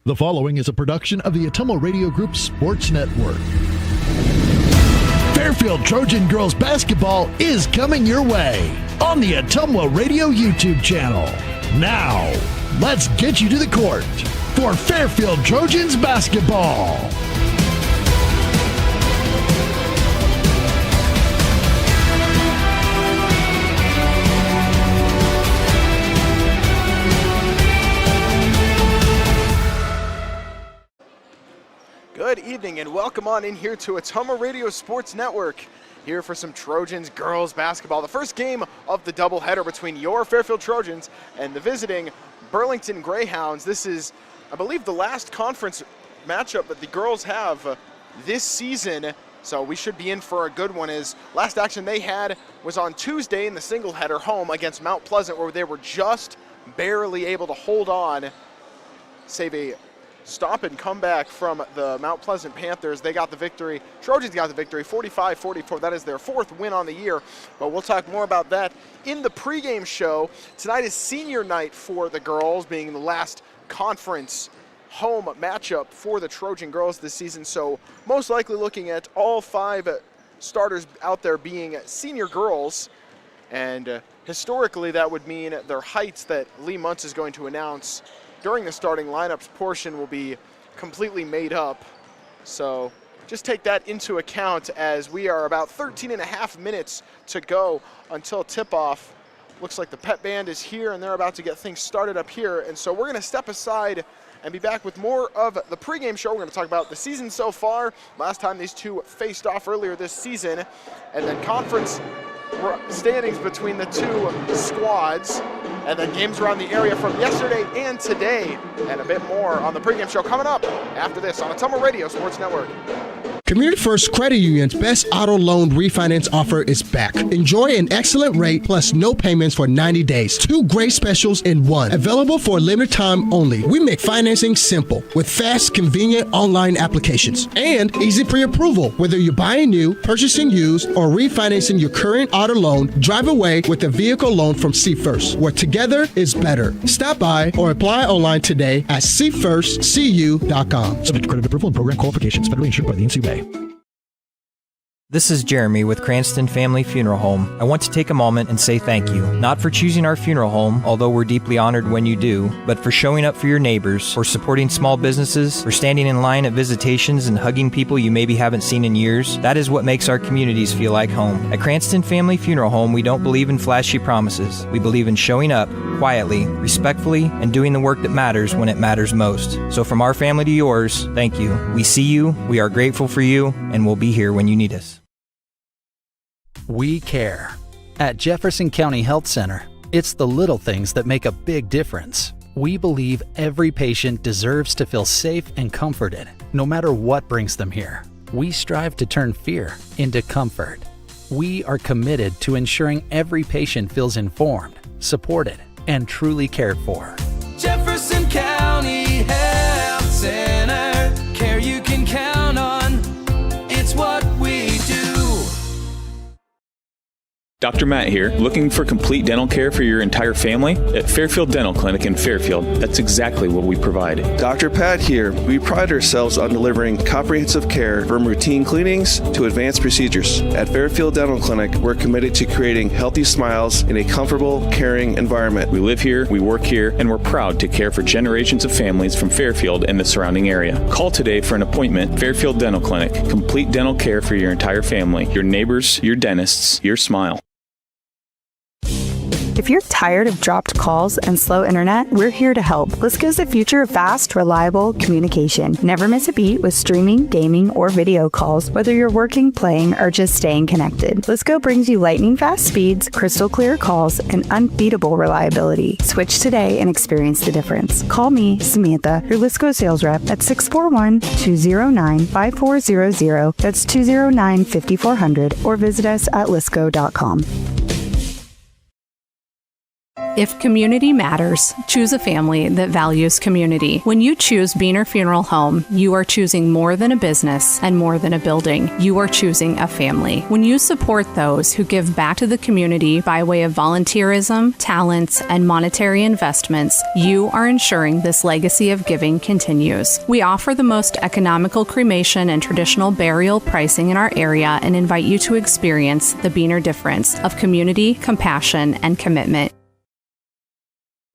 The following is a production of the Ottumwa Radio Group Sports Network. Fairfield Trojan Girls Basketball is coming your way on the Ottumwa Radio YouTube channel. Now, let's get you to the court for Fairfield Trojans Basketball. Good evening and welcome on in here to Ottumwa Radio Sports Network. Here for some Trojans girls basketball. The first game of the doubleheader between your Fairfield Trojans and the visiting Burlington Greyhounds. This is, I believe, the last conference matchup that the girls have this season. So we should be in for a good one, as last action they had was on Tuesday in the single header home against Mount Pleasant, where they were just barely able to hold on, save a stop and come back from the Mount Pleasant Panthers. They got the victory. Trojans got the victory, 45-44. That is their fourth win on the year, but we'll talk more about that in the pregame show. Tonight is senior night for the girls, being the last conference home matchup for the Trojan girls this season, so most likely looking at all five starters out there being senior girls, and historically that would mean their heights that Lee Muntz is going to announce during the starting lineups portion will be completely made up. So just take that into account, as we are about 13 and a half minutes to go until tip-off. Looks like the pep band is here and they're about to get things started up here. And so we're gonna step aside and be back with more of the pregame show. We're gonna talk about the season so far, last time these two faced off earlier this season, and then conference standings between the two squads, and then games around the area from yesterday and today, and a bit more on the pregame show coming up after this on Ottumwa Radio Sports Network. Community First Credit Union's best auto loan refinance offer is back. Enjoy an excellent rate plus no payments for 90 days. Two great specials in one. Available for a limited time only. We make financing simple with fast, convenient online applications and easy pre-approval. Whether you're buying new, purchasing used, or refinancing your current auto loan, drive away with a vehicle loan from See First, where together is better. Stop by or apply online today at seefirstcu.com. Subject to credit approval and program qualifications. Federally insured by the NCUA. This is Jeremy with Cranston Family Funeral Home. I want to take a moment and say thank you, not for choosing our funeral home, although we're deeply honored when you do, but for showing up for your neighbors, for supporting small businesses, for standing in line at visitations and hugging people you maybe haven't seen in years. That is what makes our communities feel like home. At Cranston Family Funeral Home, we don't believe in flashy promises. We believe in showing up quietly, respectfully, and doing the work that matters when it matters most. So from our family to yours, thank you. We see you, we are grateful for you, and we'll be here when you need us. We care. At Jefferson County Health Center, it's the little things that make a big difference. We believe every patient deserves to feel safe and comforted, no matter what brings them here. We strive to turn fear into comfort. We are committed to ensuring every patient feels informed, supported, and truly cared for. Jefferson County Health Center, care you can count on. It's what we do. Dr. Matt here, looking for complete dental care for your entire family? At Fairfield Dental Clinic in Fairfield, that's exactly what we provide. Dr. Pat here. We pride ourselves on delivering comprehensive care from routine cleanings to advanced procedures. At Fairfield Dental Clinic, we're committed to creating healthy smiles in a comfortable, caring environment. We live here, we work here, and we're proud to care for generations of families from Fairfield and the surrounding area. Call today for an appointment. Fairfield Dental Clinic, complete dental care for your entire family, your neighbors, your dentists, your smile. If you're tired of dropped calls and slow internet, we're here to help. Lisco's the future of fast, reliable communication. Never miss a beat with streaming, gaming, or video calls, whether you're working, playing, or just staying connected. Lisco brings you lightning fast speeds, crystal clear calls, and unbeatable reliability. Switch today and experience the difference. Call me, Samantha, your Lisco sales rep at 641-209-5400. That's 209-5400, or visit us at lisco.com. If community matters, choose a family that values community. When you choose Beaner Funeral Home, you are choosing more than a business and more than a building. You are choosing a family. When you support those who give back to the community by way of volunteerism, talents, and monetary investments, you are ensuring this legacy of giving continues. We offer the most economical cremation and traditional burial pricing in our area and invite you to experience the Beaner difference of community, compassion, and commitment.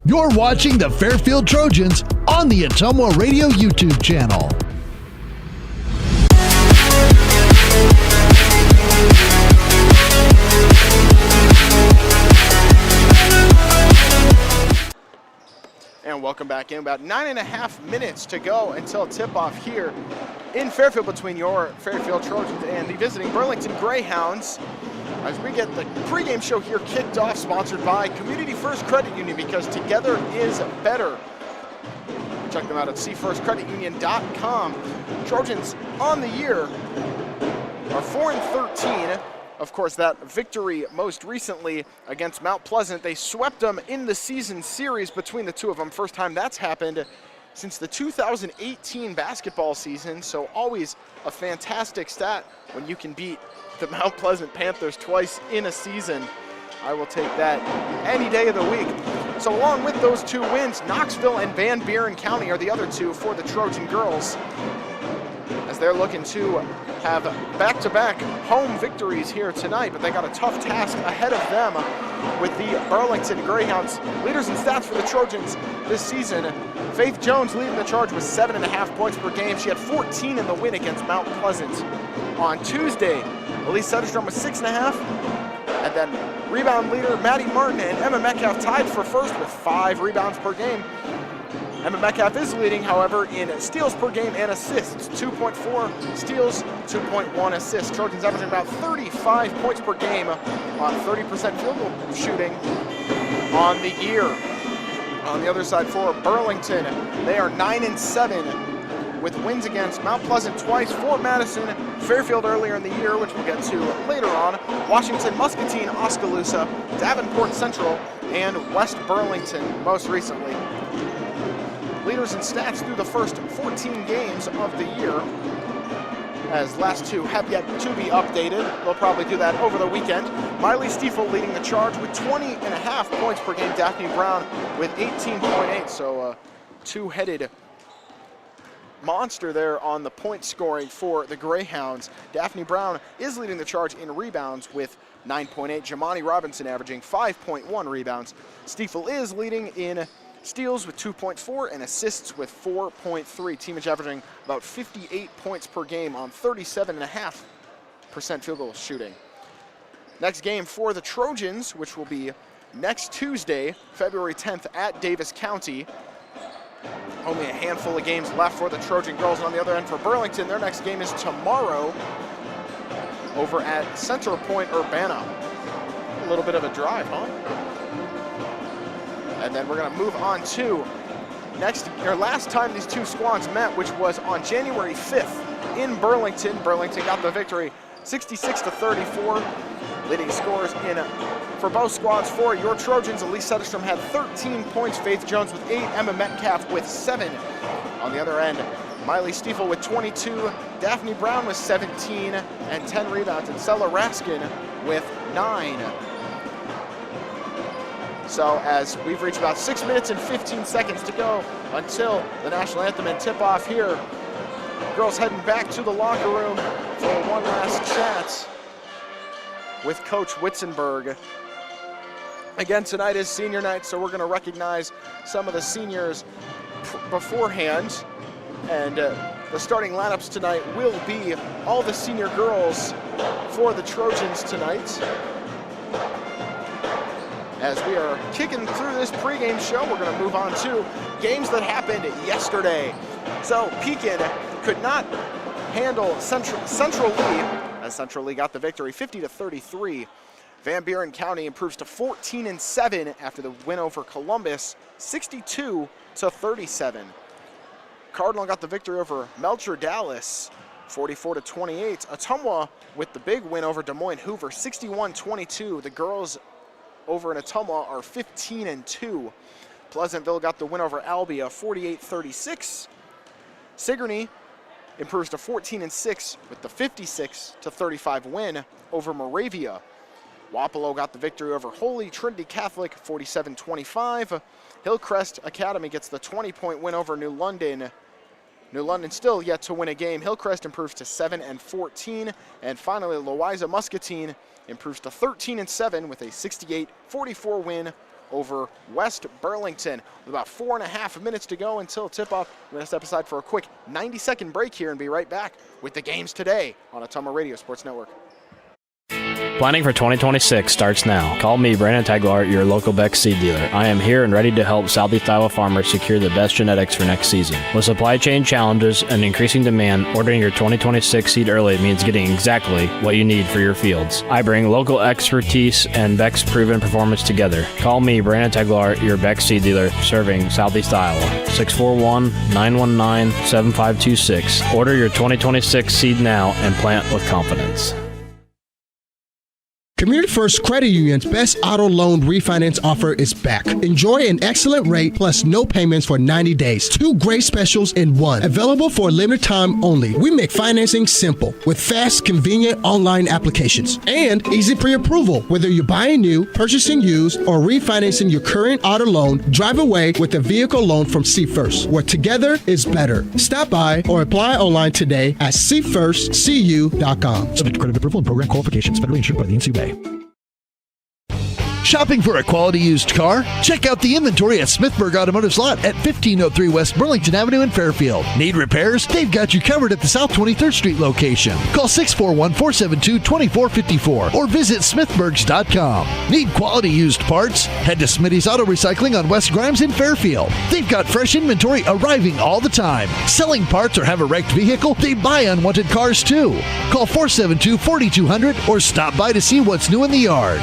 You're watching the Fairfield Trojans on the Ottumwa Radio YouTube channel. And welcome back in. About 9.5 minutes to go until tip-off here in Fairfield between your Fairfield Trojans and the visiting Burlington Greyhounds. As we get the pregame show here kicked off, sponsored by Community First Credit Union, because together is better. Check them out at cfirstcreditunion.com. Trojans on the year are 4-13. Of course, that victory most recently against Mount Pleasant. They swept them in the season series between the two of them. First time that's happened since the 2018 basketball season. So always a fantastic stat when you can beat the Mount Pleasant Panthers twice in a season. I will take that any day of the week. So along with those two wins, Knoxville and Van Buren County are the other two for the Trojan girls, as they're looking to have back-to-back home victories here tonight, but they got a tough task ahead of them with the Burlington Greyhounds. Leaders in stats for the Trojans this season. Faith Jones leading the charge with 7.5 points per game. She had 14 in the win against Mount Pleasant. On Tuesday, Elise Sutterstrom with 6.5, and then rebound leader Maddie Martin and Emma Metcalf tied for first with 5 rebounds per game. Emma Metcalf is leading, however, in steals per game and assists. 2.4 steals, 2.1 assists. Trojans averaging about 35 points per game on 30% field goal shooting on the year. On the other side for Burlington, they are 9-7 with wins against Mount Pleasant twice, Fort Madison, Fairfield earlier in the year, which we'll get to later on, Washington, Muscatine, Oskaloosa, Davenport Central, and West Burlington most recently. Leaders in stats through the first 14 games of the year, as last two have yet to be updated. They'll probably do that over the weekend. Miley Stiefel leading the charge with 20.5 points per game. Daphne Brown with 18.8, so a two-headed monster there on the point scoring for the Greyhounds. Daphne Brown is leading the charge in rebounds with 9.8. Jamani Robinson averaging 5.1 rebounds. Stiefel is leading in steals with 2.4 and assists with 4.3. Team is averaging about 58 points per game on 37.5% field goal shooting. Next game for the Trojans, which will be next Tuesday, February 10th at Davis County. Only a handful of games left for the Trojan girls. On the other end for Burlington, their next game is tomorrow over at Center Point, Urbana. A little bit of a drive, huh? And then we're going to move on to last time these two squads met, which was on January 5th in Burlington. Burlington got the victory 66-34. Leading scores for both squads for your Trojans. Elise Sutterstrom had 13 points, Faith Jones with 8, Emma Metcalf with 7. On the other end, Miley Stiefel with 22, Daphne Brown with 17 and 10 rebounds, and Sella Raskin with 9. So as we've reached about 6 minutes and 15 seconds to go until the national anthem and tip-off here, girls heading back to the locker room for one last chat with Coach Witzenberg. Again, tonight is senior night, so we're going to recognize some of the seniors beforehand. And the starting lineups tonight will be all the senior girls for the Trojans tonight. As we are kicking through this pregame show, we're going to move on to games that happened yesterday. So Pekin could not handle Central Lee, as Central Lee got the victory 50-33. Van Buren County improves to 14-7 after the win over Columbus, 62-37. Cardinal got the victory over Melcher Dallas, 44-28. Ottumwa with the big win over Des Moines Hoover, 61-22. The girls over in Ottumwa are 15-2. Pleasantville got the win over Albia, 48-36. Sigourney improves to 14-6 with the 56-35 win over Moravia. Wapello got the victory over Holy Trinity Catholic, 47-25. Hillcrest Academy gets the 20-point win over New London. New London still yet to win a game. Hillcrest improves to 7-14. And finally, Louisa Muscatine improves to 13-7 with a 68-44 win over West Burlington. With about 4.5 minutes to go until tip-off, we're going to step aside for a quick 90-second break here and be right back with the games today on Ottumwa Radio Sports Network. Planning for 2026 starts now. Call me, Brandon Taglar, your local Beck's seed dealer. I am here and ready to help Southeast Iowa farmers secure the best genetics for next season. With supply chain challenges and increasing demand, ordering your 2026 seed early means getting exactly what you need for your fields. I bring local expertise and Beck's proven performance together. Call me, Brandon Taglar, your Beck's seed dealer, serving Southeast Iowa. 641-919-7526. Order your 2026 seed now and plant with confidence. Community First Credit Union's best auto loan refinance offer is back. Enjoy an excellent rate plus no payments for 90 days. 2 great specials in one. Available for a limited time only. We make financing simple with fast, convenient online applications and easy pre-approval. Whether you're buying new, purchasing used, or refinancing your current auto loan, drive away with a vehicle loan from See First, where together is better. Stop by or apply online today at seefirstcu.com. Subject to credit approval and program qualifications. Federally insured by the NCUA. Shopping for a quality used car? Check out the inventory at Smithburg Automotive's lot at 1503 West Burlington Avenue in Fairfield. Need repairs? They've got you covered at the South 23rd Street location. Call 641-472-2454 or visit smithburgs.com. Need quality used parts? Head to Smitty's Auto Recycling on West Grimes in Fairfield. They've got fresh inventory arriving all the time. Selling parts or have a wrecked vehicle? They buy unwanted cars too. Call 472-4200 or stop by to see what's new in the yard.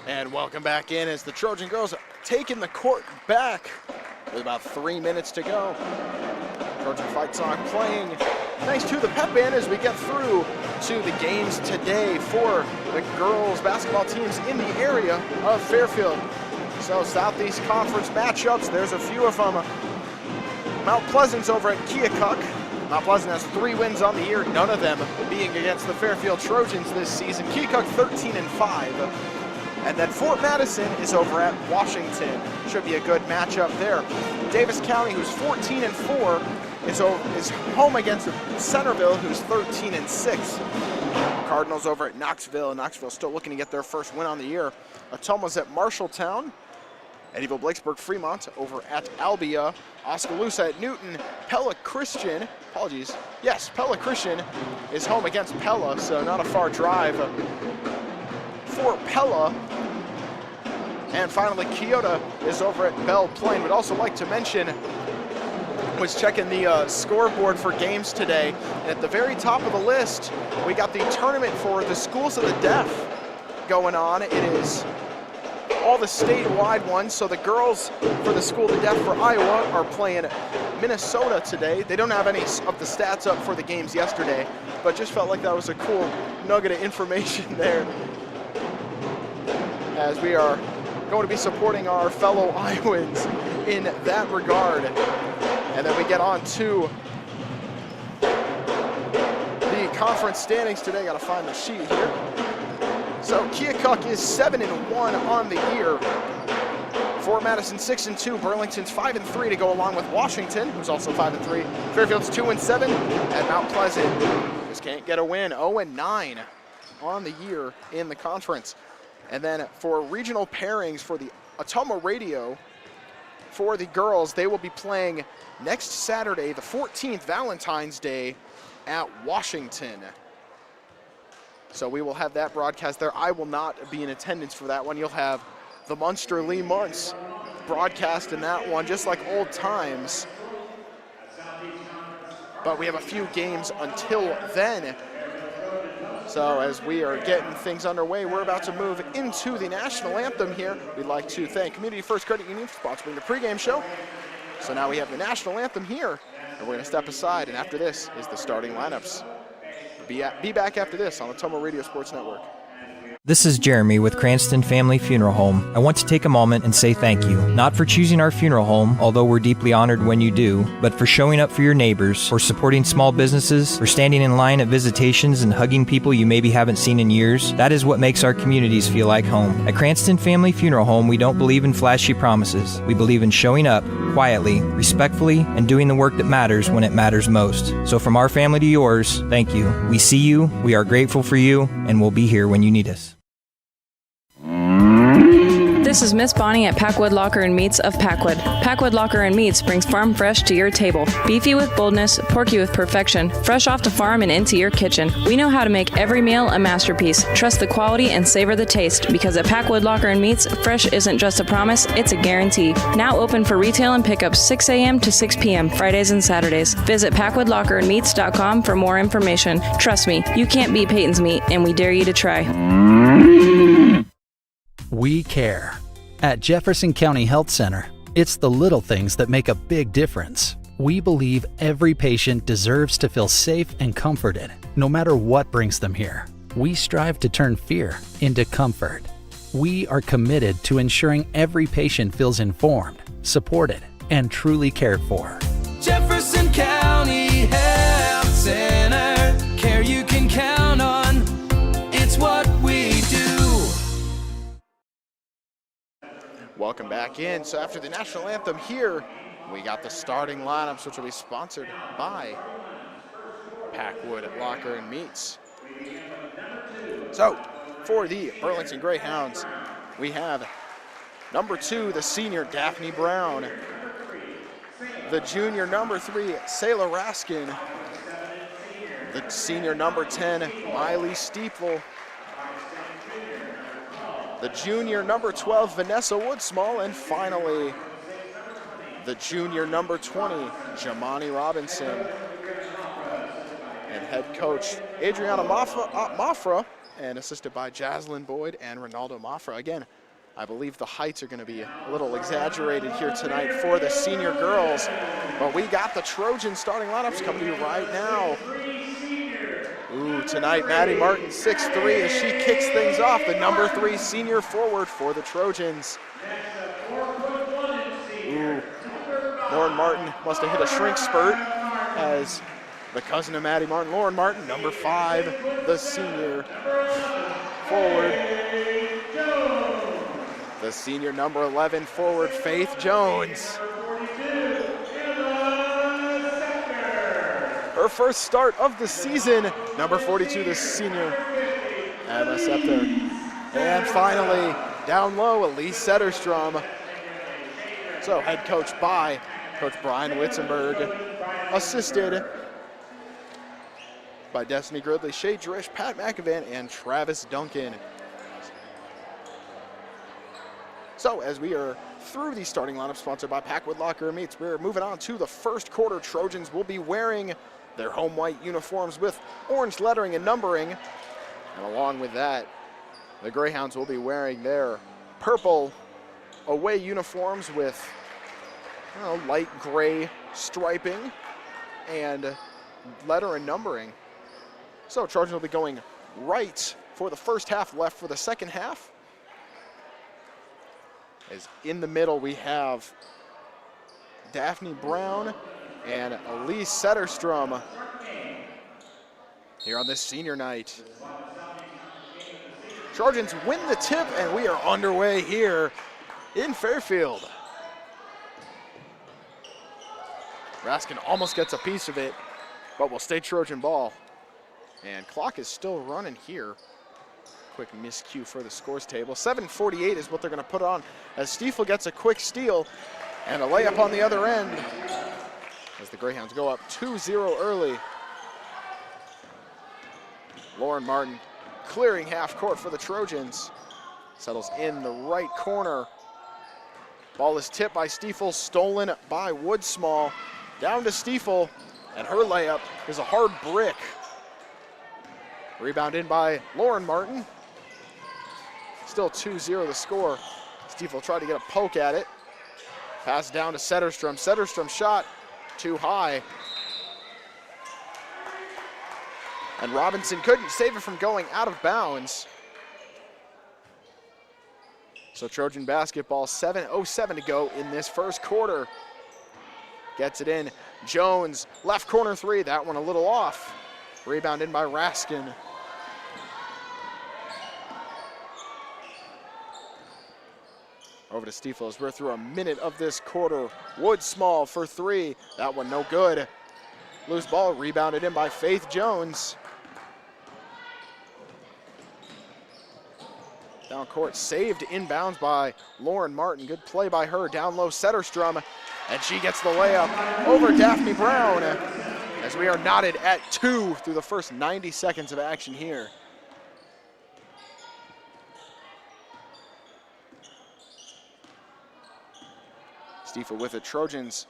And welcome back in as the Trojan girls taking the court back with about 3 minutes to go. Trojan fight song playing thanks to the pep band as we get through to the games today for the girls basketball teams in the area of Fairfield. So Southeast Conference matchups, there's a few of them. Mount Pleasant's over at Keokuk. Mount Pleasant has 3 wins on the year, none of them being against the Fairfield Trojans this season. Keokuk 13-5. And then Fort Madison is over at Washington. Should be a good matchup there. Davis County, who's 14-4, is home against Centerville, who's 13-6. Cardinals over at Knoxville. Knoxville still looking to get their first win on the year. Ottumwa's at Marshalltown. Eddyville Blakesburg Fremont over at Albia. Oskaloosa at Newton. Pella Christian is home against Pella, so not a far drive for Pella. And finally, Keota is over at Belle Plaine. Would also like to mention, was checking the scoreboard for games today. And at the very top of the list, we got the tournament for the Schools of the Deaf going on. It is all the statewide ones. So the girls for the School of the Deaf for Iowa are playing Minnesota today. They don't have any of the stats up for the games yesterday, but just felt like that was a cool nugget of information there, as we are going to be supporting our fellow Iowans in that regard. And then we get on to the conference standings today. Got to find the sheet here. So Keokuk is 7-1 on the year. Fort Madison 6-2. Burlington's 5-3 to go along with Washington, who's also 5-3. Fairfield's 2-7, and Mount Pleasant just can't get a win. 0-9 on the year in the conference. And then for regional pairings for the Ottumwa Radio, for the girls, they will be playing next Saturday, the 14th, Valentine's Day, at Washington. So we will have that broadcast there. I will not be in attendance for that one. You'll have the Munster Lee Muntz broadcast in that one, just like old times. But we have a few games until then. So as we are getting things underway, we're about to move into the national anthem here. We'd like to thank Community First Credit Union for sponsoring the pregame show. So now we have the national anthem here, and we're going to step aside, and after this is the starting lineups. Be back after this on the Ottumwa Radio Sports Network. This is Jeremy with Cranston Family Funeral Home. I want to take a moment and say thank you, not for choosing our funeral home, although we're deeply honored when you do, but for showing up for your neighbors, for supporting small businesses, for standing in line at visitations and hugging people you maybe haven't seen in years. That is what makes our communities feel like home. At Cranston Family Funeral Home, we don't believe in flashy promises. We believe in showing up quietly, respectfully, and doing the work that matters when it matters most. So from our family to yours, thank you. We see you, we are grateful for you, and we'll be here when you need us. This is Miss Bonnie at Packwood Locker and Meats of Packwood. Packwood Locker and Meats brings farm fresh to your table. Beefy with boldness, porky with perfection, fresh off the farm and into your kitchen. We know how to make every meal a masterpiece. Trust the quality and savor the taste, because at Packwood Locker and Meats, fresh isn't just a promise, it's a guarantee. Now open for retail and pickup 6 a.m. to 6 p.m. Fridays and Saturdays. Visit PackwoodLockerandMeats.com for more information. Trust me, you can't beat Peyton's Meat, and we dare you to try. We care. At Jefferson County Health Center, it's the little things that make a big difference. We believe every patient deserves to feel safe and comforted, no matter what brings them here. We strive to turn fear into comfort. We are committed to ensuring every patient feels informed, supported, and truly cared for. Jefferson County Health Center, care you can count on. It's what we do. Welcome back in. So after the national anthem here, we got the starting lineups, which will be sponsored by Packwood Locker and Meats. So for the Burlington Greyhounds, we have number 2, the senior Daphne Brown, the junior number 3, Sayla Raskin, the senior number 10, Miley Steeple, the junior number 12, Vanessa Woodsmall, and finally, the junior number 20, Jamani Robinson. And head coach Adriana Mafra, and assisted by Jaslyn Boyd and Ronaldo Mafra. Again, I believe the heights are going to be a little exaggerated here tonight for the senior girls, but we got the Trojan starting lineups coming to you right now. Ooh, tonight, Maddie Martin, 6'3", as she kicks things off, the number 3 senior forward for the Trojans. Ooh, Lauren Martin must have hit a shrink spurt, as the cousin of Maddie Martin, Lauren Martin, number 5, the senior forward. The senior number 11 forward, Faith Jones. Her first start of the season, number 42, the senior, Emma Scepter. And finally, down low, Elise Setterstrom. So head coach by Coach Brian Witzenberg, assisted by Destiny Gridley, Shay Drish, Pat McEvan, and Travis Duncan. So as we are through the starting lineup sponsored by Packwood Locker and Meats, we're moving on to the first quarter. Trojans will be wearing their home white uniforms with orange lettering and numbering. And along with that, the Greyhounds will be wearing their purple away uniforms with light gray striping and letter and numbering. So Trojans will be going right for the first half, left for the second half. As in the middle we have Daphne Brown and Elise Setterstrom here on this senior night. Trojans win the tip, and we are underway here in Fairfield. Raskin almost gets a piece of it, but will stay Trojan ball. And clock is still running here. Quick miscue for the scores table. 7:48 is what they're going to put on as Stiefel gets a quick steal and a layup on the other end as the Greyhounds go up 2-0 early. Lauren Martin clearing half court for the Trojans. Settles in the right corner. Ball is tipped by Stiefel, stolen by Woodsmall. Down to Stiefel, and her layup is a hard brick. Rebound in by Lauren Martin. Still 2-0 the score. Stiefel tried to get a poke at it. Pass down to Setterstrom. Setterstrom shot too high. And Robinson couldn't save it from going out of bounds. So Trojan basketball, 7:07 to go in this first quarter. Gets it in. Jones, left corner three. That one a little off. Rebound in by Raskin. Over to Stiefel as we're through a minute of this quarter. Wood small for three. That one no good. Loose ball rebounded in by Faith Jones. Down court, saved inbounds by Lauren Martin. Good play by her. Down low, Setterstrom, and she gets the layup over Daphne Brown as we are knotted at 2 through the first 90 seconds of action here. Stiefel with it. Trojans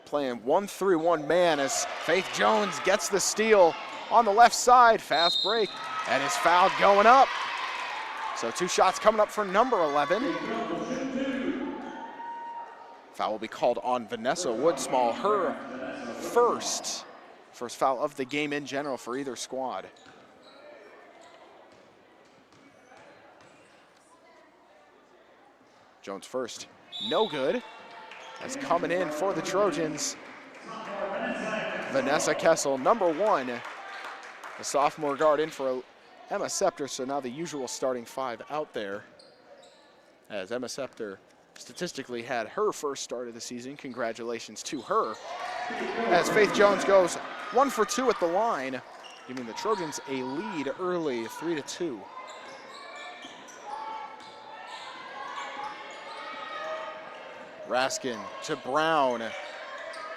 playing 1-3-1 man as Faith Jones gets the steal on the left side. Fast break and is fouled going up. So 2 shots coming up for number 11. Foul will be called on Vanessa Woodsmall, her first foul of the game in general for either squad. Jones first, no good. That's coming in for the Trojans. Vanessa Kessel, number 1, a sophomore guard in for Emma Scepter, so now the usual starting 5 out there. As Emma Scepter statistically had her first start of the season. Congratulations to her. As Faith Jones goes 1 for 2 at the line, giving the Trojans a lead early, 3-2. Raskin to Brown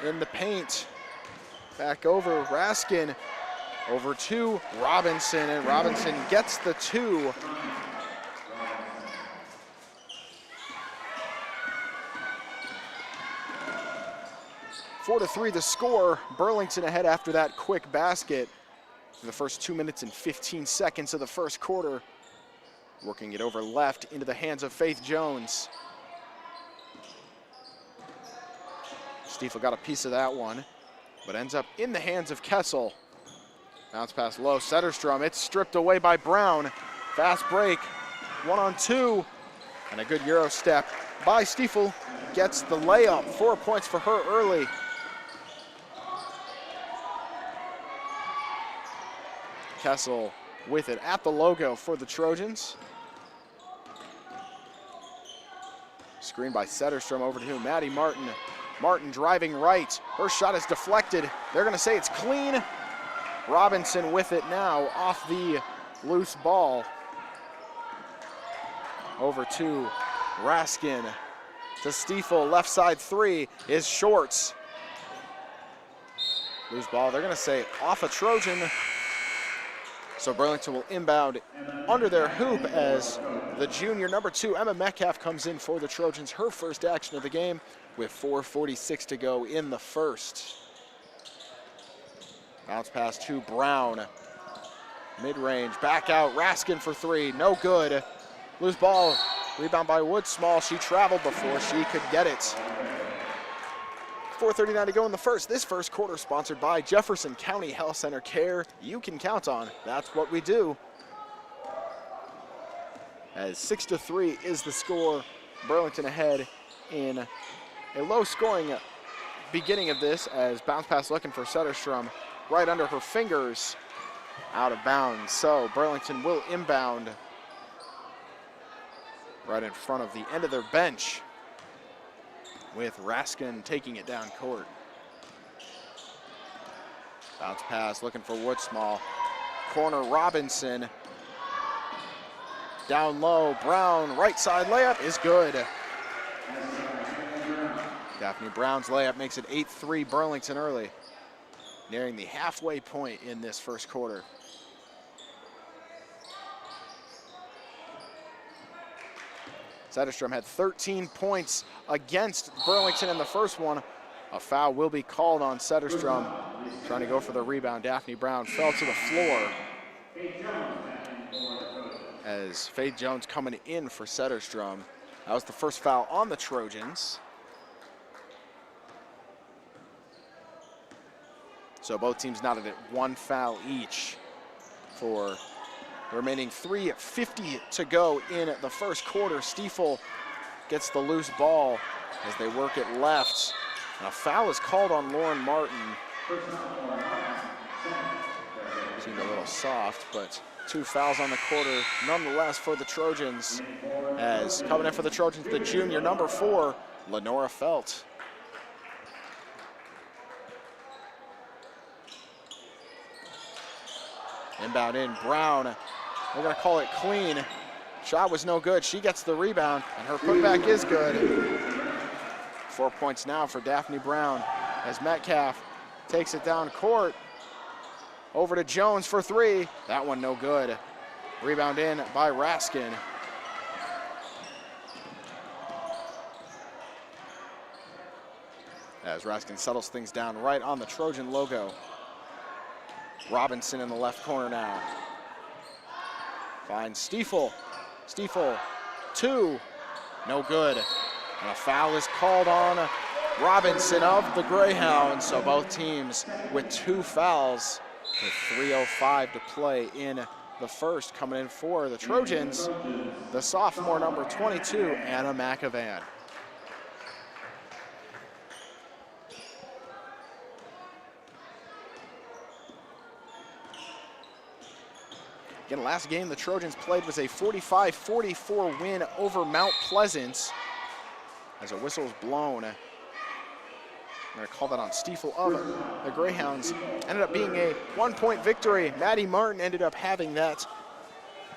in the paint. Back over, Raskin over to Robinson, and Robinson gets the 2. Four to 3 the score. Burlington ahead after that quick basket. For the first 2 minutes and 15 seconds of the first quarter. Working it over left into the hands of Faith Jones. Stiefel got a piece of that one, but ends up in the hands of Kessel. Bounce pass low, Setterstrom, it's stripped away by Brown. Fast break, 1-on-2, and a good Euro step by Stiefel. Gets the layup, 4 points for her early. Kessel with it at the logo for the Trojans. Screen by Setterstrom over to Maddie Martin. Martin driving right. Her shot is deflected. They're going to say it's clean. Robinson with it now off the loose ball. Over to Raskin. To Stiefel, left side 3 is short. Loose ball, they're going to say off a Trojan. So Burlington will inbound under their hoop as the junior number 2, Emma Metcalf, comes in for the Trojans. Her first action of the game with 4:46 to go in the first. Bounce pass to Brown. Mid-range, back out, Raskin for 3, no good. Loose ball, rebound by Woodsmall. She traveled before she could get it. 4:39 to go in the first. This first quarter sponsored by Jefferson County Health Center. Care you can count on. That's what we do. As 6-3 is the score. Burlington ahead in a low-scoring beginning of this as bounce pass looking for Setterstrom right under her fingers, out of bounds. So Burlington will inbound right in front of the end of their bench, with Raskin taking it down court. Bounce pass looking for Woodsmall. Corner Robinson. Down low, Brown, right side layup is good. Daphne Brown's layup makes it 8-3 Burlington early, nearing the halfway point in this first quarter. Setterstrom had 13 points against Burlington in the first one. A foul will be called on Setterstrom. Trying to go for the rebound. Daphne Brown fell to the floor. As Faith Jones coming in for Setterstrom. That was the first foul on the Trojans. So both teams knotted at 1 foul each for Remaining 3:50 to go in the first quarter. Stiefel gets the loose ball as they work it left. And a foul is called on Lauren Martin. Seemed a little soft, but 2 fouls on the quarter nonetheless for the Trojans. As coming in for the Trojans, the junior number 4, Lenora Felt. Inbound in, Brown. We're gonna call it clean. Shot was no good. She gets the rebound, and her putback is good. 4 points now for Daphne Brown as Metcalf takes it down court. Over to Jones for 3. That one no good. Rebound in by Raskin. As Raskin settles things down right on the Trojan logo. Robinson in the left corner now. Finds Stiefel. Stiefel, 2, no good. And a foul is called on Robinson of the Greyhounds. So both teams with 2 fouls with 3:05 to play in the first. Coming in for the Trojans, the sophomore number 22, Anna McAvan. Again, last game the Trojans played was a 45-44 win over Mount Pleasant. As a whistle is blown, I'm going to call that on Stiefel of the Greyhounds. Ended up being a 1-point victory. Maddie Martin ended up having that,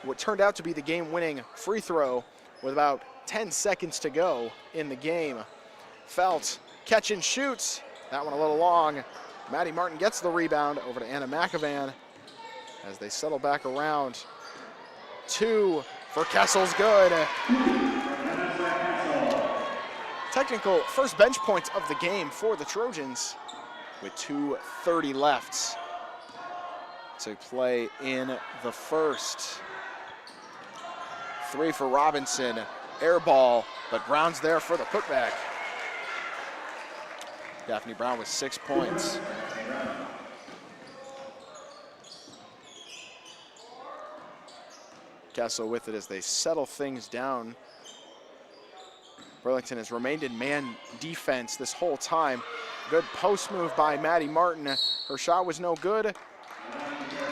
what turned out to be the game-winning free throw with about 10 seconds to go in the game. Felt, catch and shoots. That one a little long. Maddie Martin gets the rebound over to Anna McAvan as they settle back around. 2 for Kessel's good. Technical first bench points of the game for the Trojans with 2:30 left to play in the first. 3 for Robinson, air ball, but Brown's there for the putback. Daphne Brown with 6 points. Kessel with it as they settle things down. Burlington has remained in man defense this whole time. Good post move by Maddie Martin. Her shot was no good.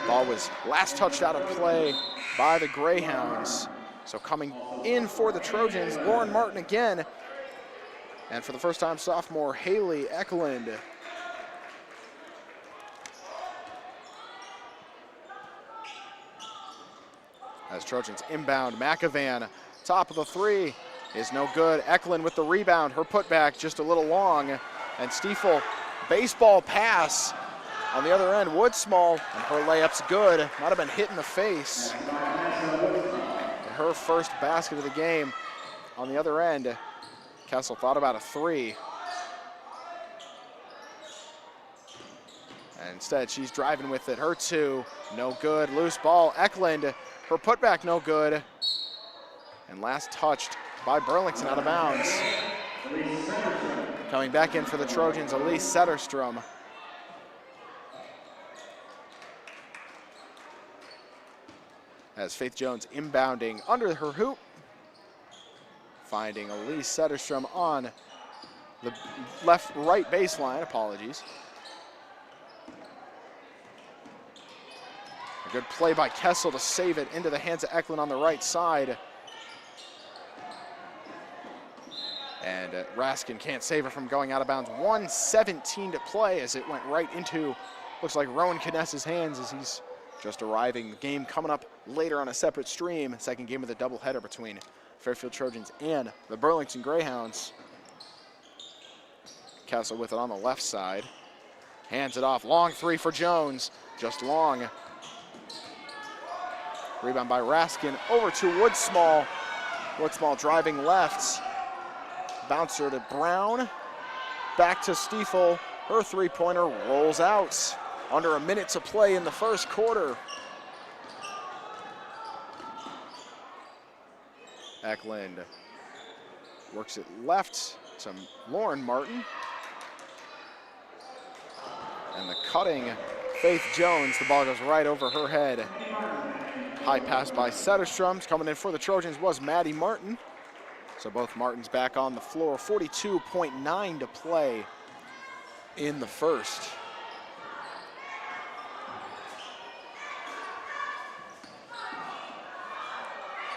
Ball was last touched out of play by the Greyhounds. So coming in for the Trojans, Lauren Martin again. And for the first time, sophomore Haley Eklund. As Trojans inbound, McAvan, top of the 3, is no good. Eklund with the rebound, her putback just a little long. And Stiefel, baseball pass on the other end, Woodsmall, and her layup's good. Might have been hit in the face. Her first basket of the game on the other end. Kessel thought about a 3. And instead, she's driving with it. Her 2, no good. Loose ball, Eklund, her putback no good. And last touched by Burlington out of bounds. Coming back in for the Trojans, Elise Setterstrom. As Faith Jones inbounding under her hoop. Finding Elise Setterstrom on the right baseline, apologies. A good play by Kessel to save it into the hands of Eklund on the right side. And Raskin can't save her from going out of bounds. 1:17 to play as it went right into, looks like Rowan Kness's hands as he's just arriving. The game coming up later on a separate stream. Second game of the doubleheader between Fairfield Trojans and the Burlington Greyhounds. Kessel with it on the left side. Hands it off, long 3 for Jones, just long. Rebound by Raskin, over to Woodsmall. Woodsmall driving left. Bouncer to Brown, back to Stiefel. Her 3-pointer rolls out. Under a minute to play in the first quarter. Eklund works it left to Lauren Martin. And the cutting Faith Jones, the ball goes right over her head. High pass by Setterstrom. Coming in for the Trojans was Maddie Martin. So both Martins back on the floor. 42.9 to play in the first.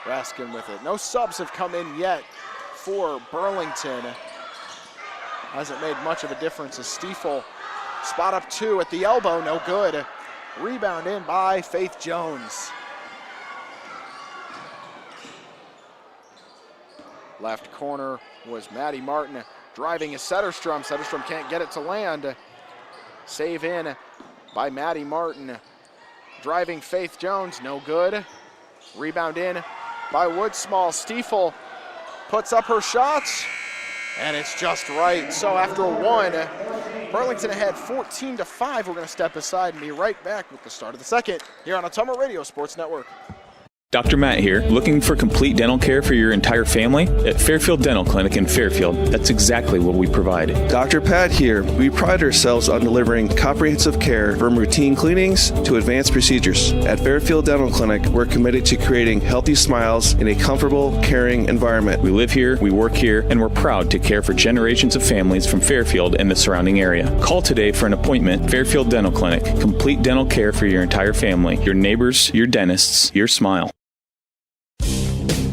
Raskin with it. No subs have come in yet for Burlington. Hasn't made much of a difference as Stiefel spot up 2 at the elbow, no good. Rebound in by Faith Jones. Left corner was Maddie Martin driving is Setterstrom. Setterstrom can't get it to land. Save in by Maddie Martin. Driving Faith Jones, no good. Rebound in by Woodsmall. Stiefel puts up her shots, and it's just right. So after a 1, Burlington ahead 14-5. We're going to step aside and be right back with the start of the second here on Ottumwa Radio Sports Network. Dr. Matt here. Looking for complete dental care for your entire family? At Fairfield Dental Clinic in Fairfield, that's exactly what we provide. Dr. Pat here. We pride ourselves on delivering comprehensive care from routine cleanings to advanced procedures. At Fairfield Dental Clinic, we're committed to creating healthy smiles in a comfortable, caring environment. We live here, we work here, and we're proud to care for generations of families from Fairfield and the surrounding area. Call today for an appointment. Fairfield Dental Clinic. Complete dental care for your entire family, your neighbors, your dentists, your smile.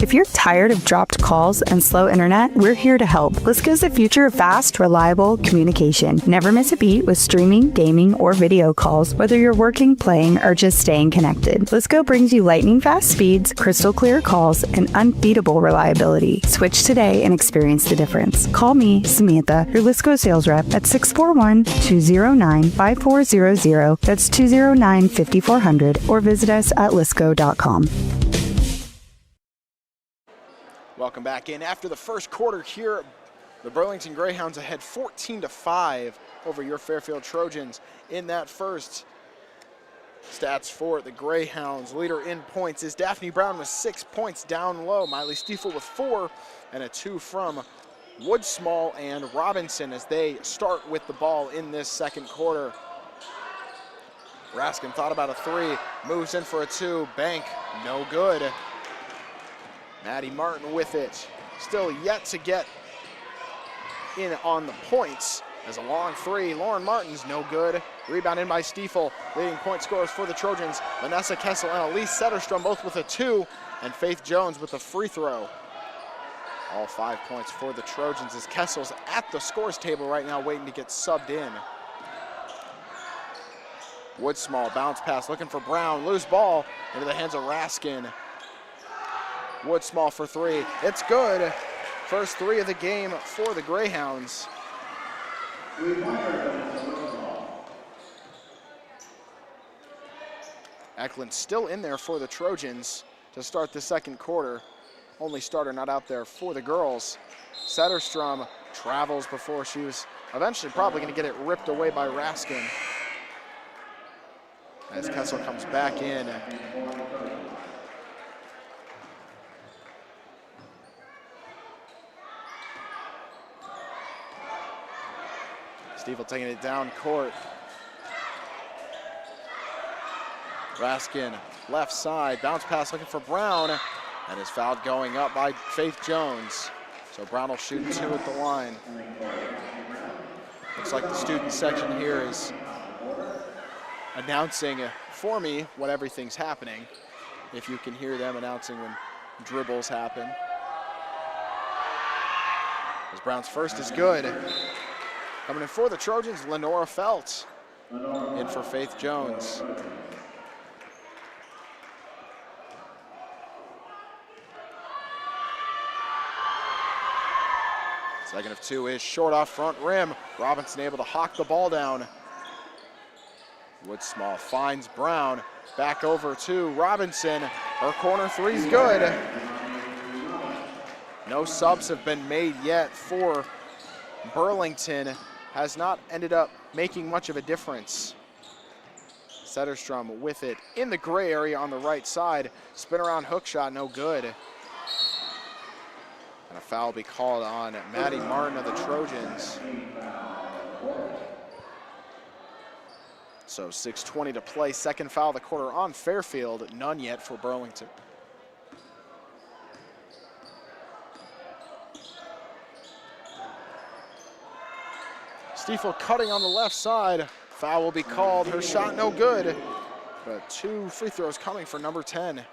If you're tired of dropped calls and slow internet, we're here to help. Lisco's the future of fast, reliable communication. Never miss a beat with streaming, gaming, or video calls, whether you're working, playing, or just staying connected. Lisco brings you lightning fast speeds, crystal clear calls, and unbeatable reliability. Switch today and experience the difference. Call me, Samantha, your Lisco sales rep at 641-209-5400. That's 209-5400, or visit us at lisco.com. Welcome back in after the first quarter here. The Burlington Greyhounds ahead 14-5 over your Fairfield Trojans in that first. Stats for the Greyhounds. Leader in points is Daphne Brown with 6 points down low. Miley Stiefel with 4 and a 2 from Woodsmall and Robinson as they start with the ball in this second quarter. Raskin thought about a 3, moves in for a 2, bank, no good. Maddie Martin with it. Still yet to get in on the points as a long 3. Lauren Martin's no good. Rebound in by Stiefel. Leading point scorers for the Trojans. Vanessa Kessel and Elise Setterstrom both with a 2. And Faith Jones with a free throw. All 5 points for the Trojans as Kessel's at the scores table right now waiting to get subbed in. Woodsmall bounce pass looking for Brown. Loose ball into the hands of Raskin. Woodsmall for 3. It's good. First 3 of the game for the Greyhounds. Eklund still in there for the Trojans to start the second quarter. Only starter not out there for the girls. Setterstrom travels before she was eventually probably going to get it ripped away by Raskin. As Kessel comes back in. Stiefel taking it down court. Raskin, left side, bounce pass looking for Brown, and is fouled going up by Faith Jones. So Brown will shoot 2 at the line. Looks like the student section here is announcing for me what everything's happening, if you can hear them announcing when dribbles happen. As Brown's first is good. Coming in for the Trojans, Lenora Felt in for Faith Jones. Second of 2 is short off front rim. Robinson able to hawk the ball down. Woodsmall finds Brown. Back over to Robinson. Her corner 3's good. No subs have been made yet for Burlington. Has not ended up making much of a difference. Setterstrom with it in the gray area on the right side. Spin around hook shot, no good. And a foul will be called on Maddie Martin of the Trojans. So 6:20 to play, second foul of the quarter on Fairfield, none yet for Burlington. Stiefel cutting on the left side. Foul will be called. Her shot no good. But 2 free throws coming for number 10.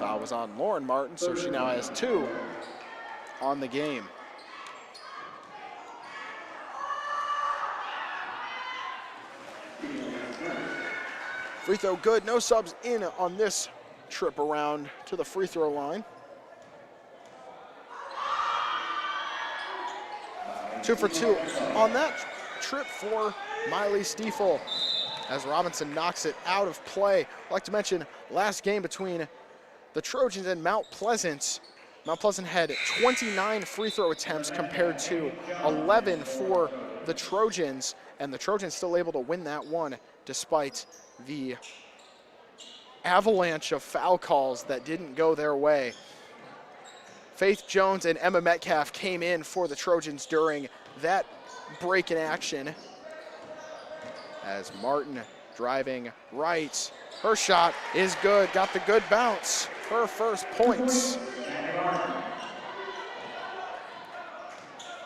Foul was on Lauren Martin, so she now has 2 on the game. Free throw good, no subs in on this trip around to the free throw line. 2 for 2 on that trip for Miley Stiefel as Robinson knocks it out of play. I'd like to mention last game between the Trojans and Mount Pleasant. Mount Pleasant had 29 free throw attempts compared to 11 for the Trojans, and the Trojans still able to win that one despite the avalanche of foul calls that didn't go their way. Faith Jones and Emma Metcalf came in for the Trojans during that break in action. As Martin driving right. Her shot is good, got the good bounce. Her first points.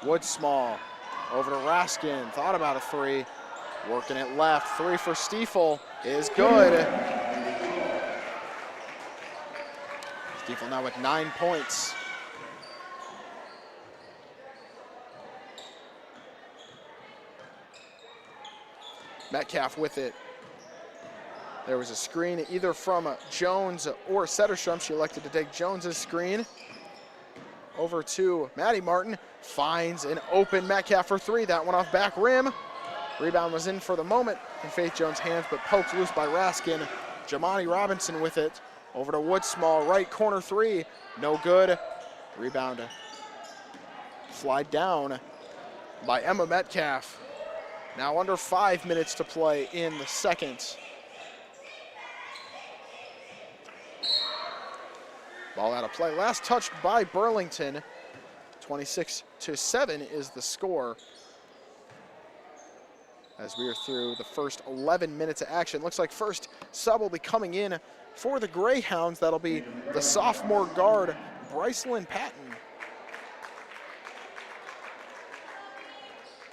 Woodsmall over to Raskin, thought about a 3. Working it left, 3 for Stiefel is good. Stiefel now with 9 points. Metcalf with it. There was a screen either from Jones or Setterstrom. She elected to take Jones's screen. Over to Maddie Martin, finds an open Metcalf for 3. That one off back rim. Rebound was in for the moment in Faith Jones' hands, but poked loose by Raskin. Jamani Robinson with it. Over to Woodsmall, right corner 3. No good. Rebound slide down by Emma Metcalf. Now under 5 minutes to play in the second. Ball out of play. Last touched by Burlington. 26-7 is the score. As we are through the first 11 minutes of action. Looks like first sub will be coming in for the Greyhounds. That'll be the sophomore guard, Brycelyn Patton.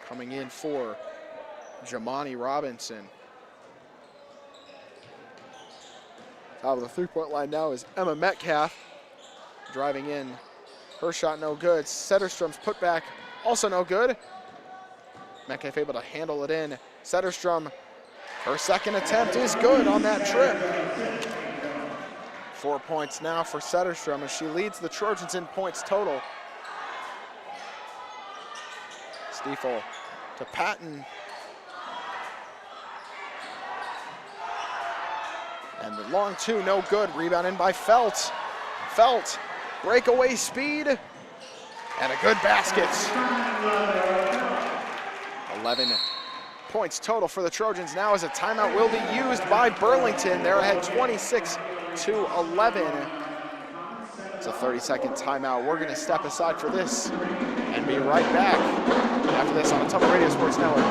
Coming in for Jamani Robinson. Top of the three-point line now is Emma Metcalf. Driving in, her shot no good. Setterstrom's putback also no good. Metcalf able to handle it in. Setterstrom, her second attempt is good on that trip. 4 points now for Setterstrom as she leads the Trojans in points total. Stiefel to Patton. And the long 2, no good. Rebound in by Felt. Felt, breakaway speed, and a good basket. 11 points total for the Trojans now as a timeout will be used by Burlington. They're ahead 26-11. It's a 30-second timeout. We're gonna step aside for this and be right back after this on the Ottumwa Radio Sports Network.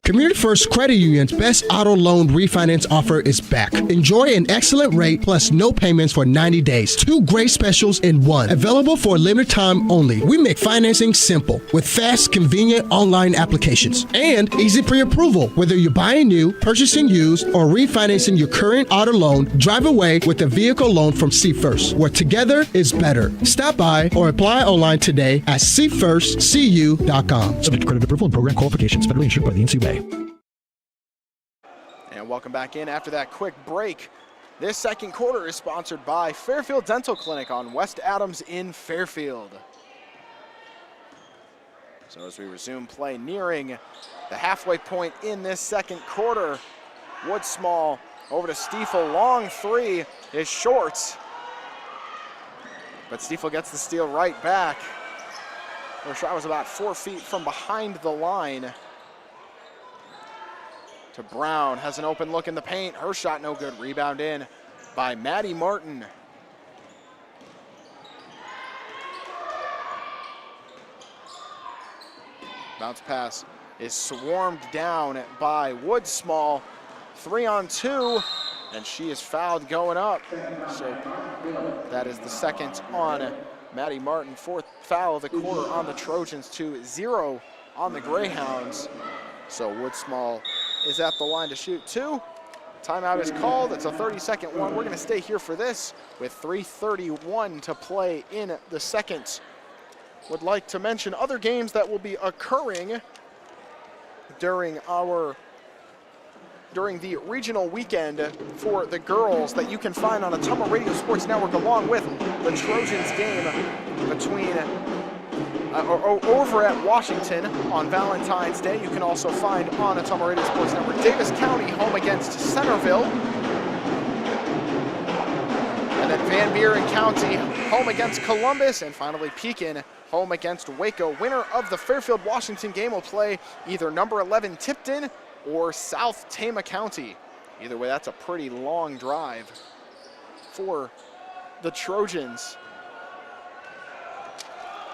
Community First Credit Union's best auto loan refinance offer is back. Enjoy an excellent rate plus no payments for 90 days. 2 great specials in one. Available for a limited time only. We make financing simple with fast, convenient online applications and easy pre-approval. Whether you're buying new, purchasing used, or refinancing your current auto loan, drive away with a vehicle loan from See First, where together is better. Stop by or apply online today at seefirstcu.com. Subject to credit approval and program qualifications. Federally insured by the NCUA. And welcome back in after that quick break. This second quarter is sponsored by Fairfield Dental Clinic on West Adams in Fairfield. So as we resume play, nearing the halfway point in this second quarter, Woodsmall over to Stiefel. Long 3 is short, but Stiefel gets the steal right back. Her shot was about 4 feet from behind the line. To Brown, has an open look in the paint. Her shot no good. Rebound in by Maddie Martin. Bounce pass is swarmed down by Woodsmall. 3-on-2, and she is fouled going up. So that is the second on Maddie Martin. Fourth foul of the quarter on the Trojans to 0 on the Greyhounds. So Woodsmall is at the line to shoot 2. Timeout is called. It's a 30-second one. We're going to stay here for this with 3:31 to play in the second. Would like to mention other games that will be occurring during the regional weekend for the girls that you can find on Ottumwa Radio Sports Network, along with the Trojans game between over at Washington on Valentine's Day. You can also find on Ottumwa Radio Sports Network Davis County home against Centerville. And then Van Buren County home against Columbus. And finally Pekin home against Waco. Winner of the Fairfield Washington game will play either number 11 Tipton or South Tama County. Either way, that's a pretty long drive for the Trojans.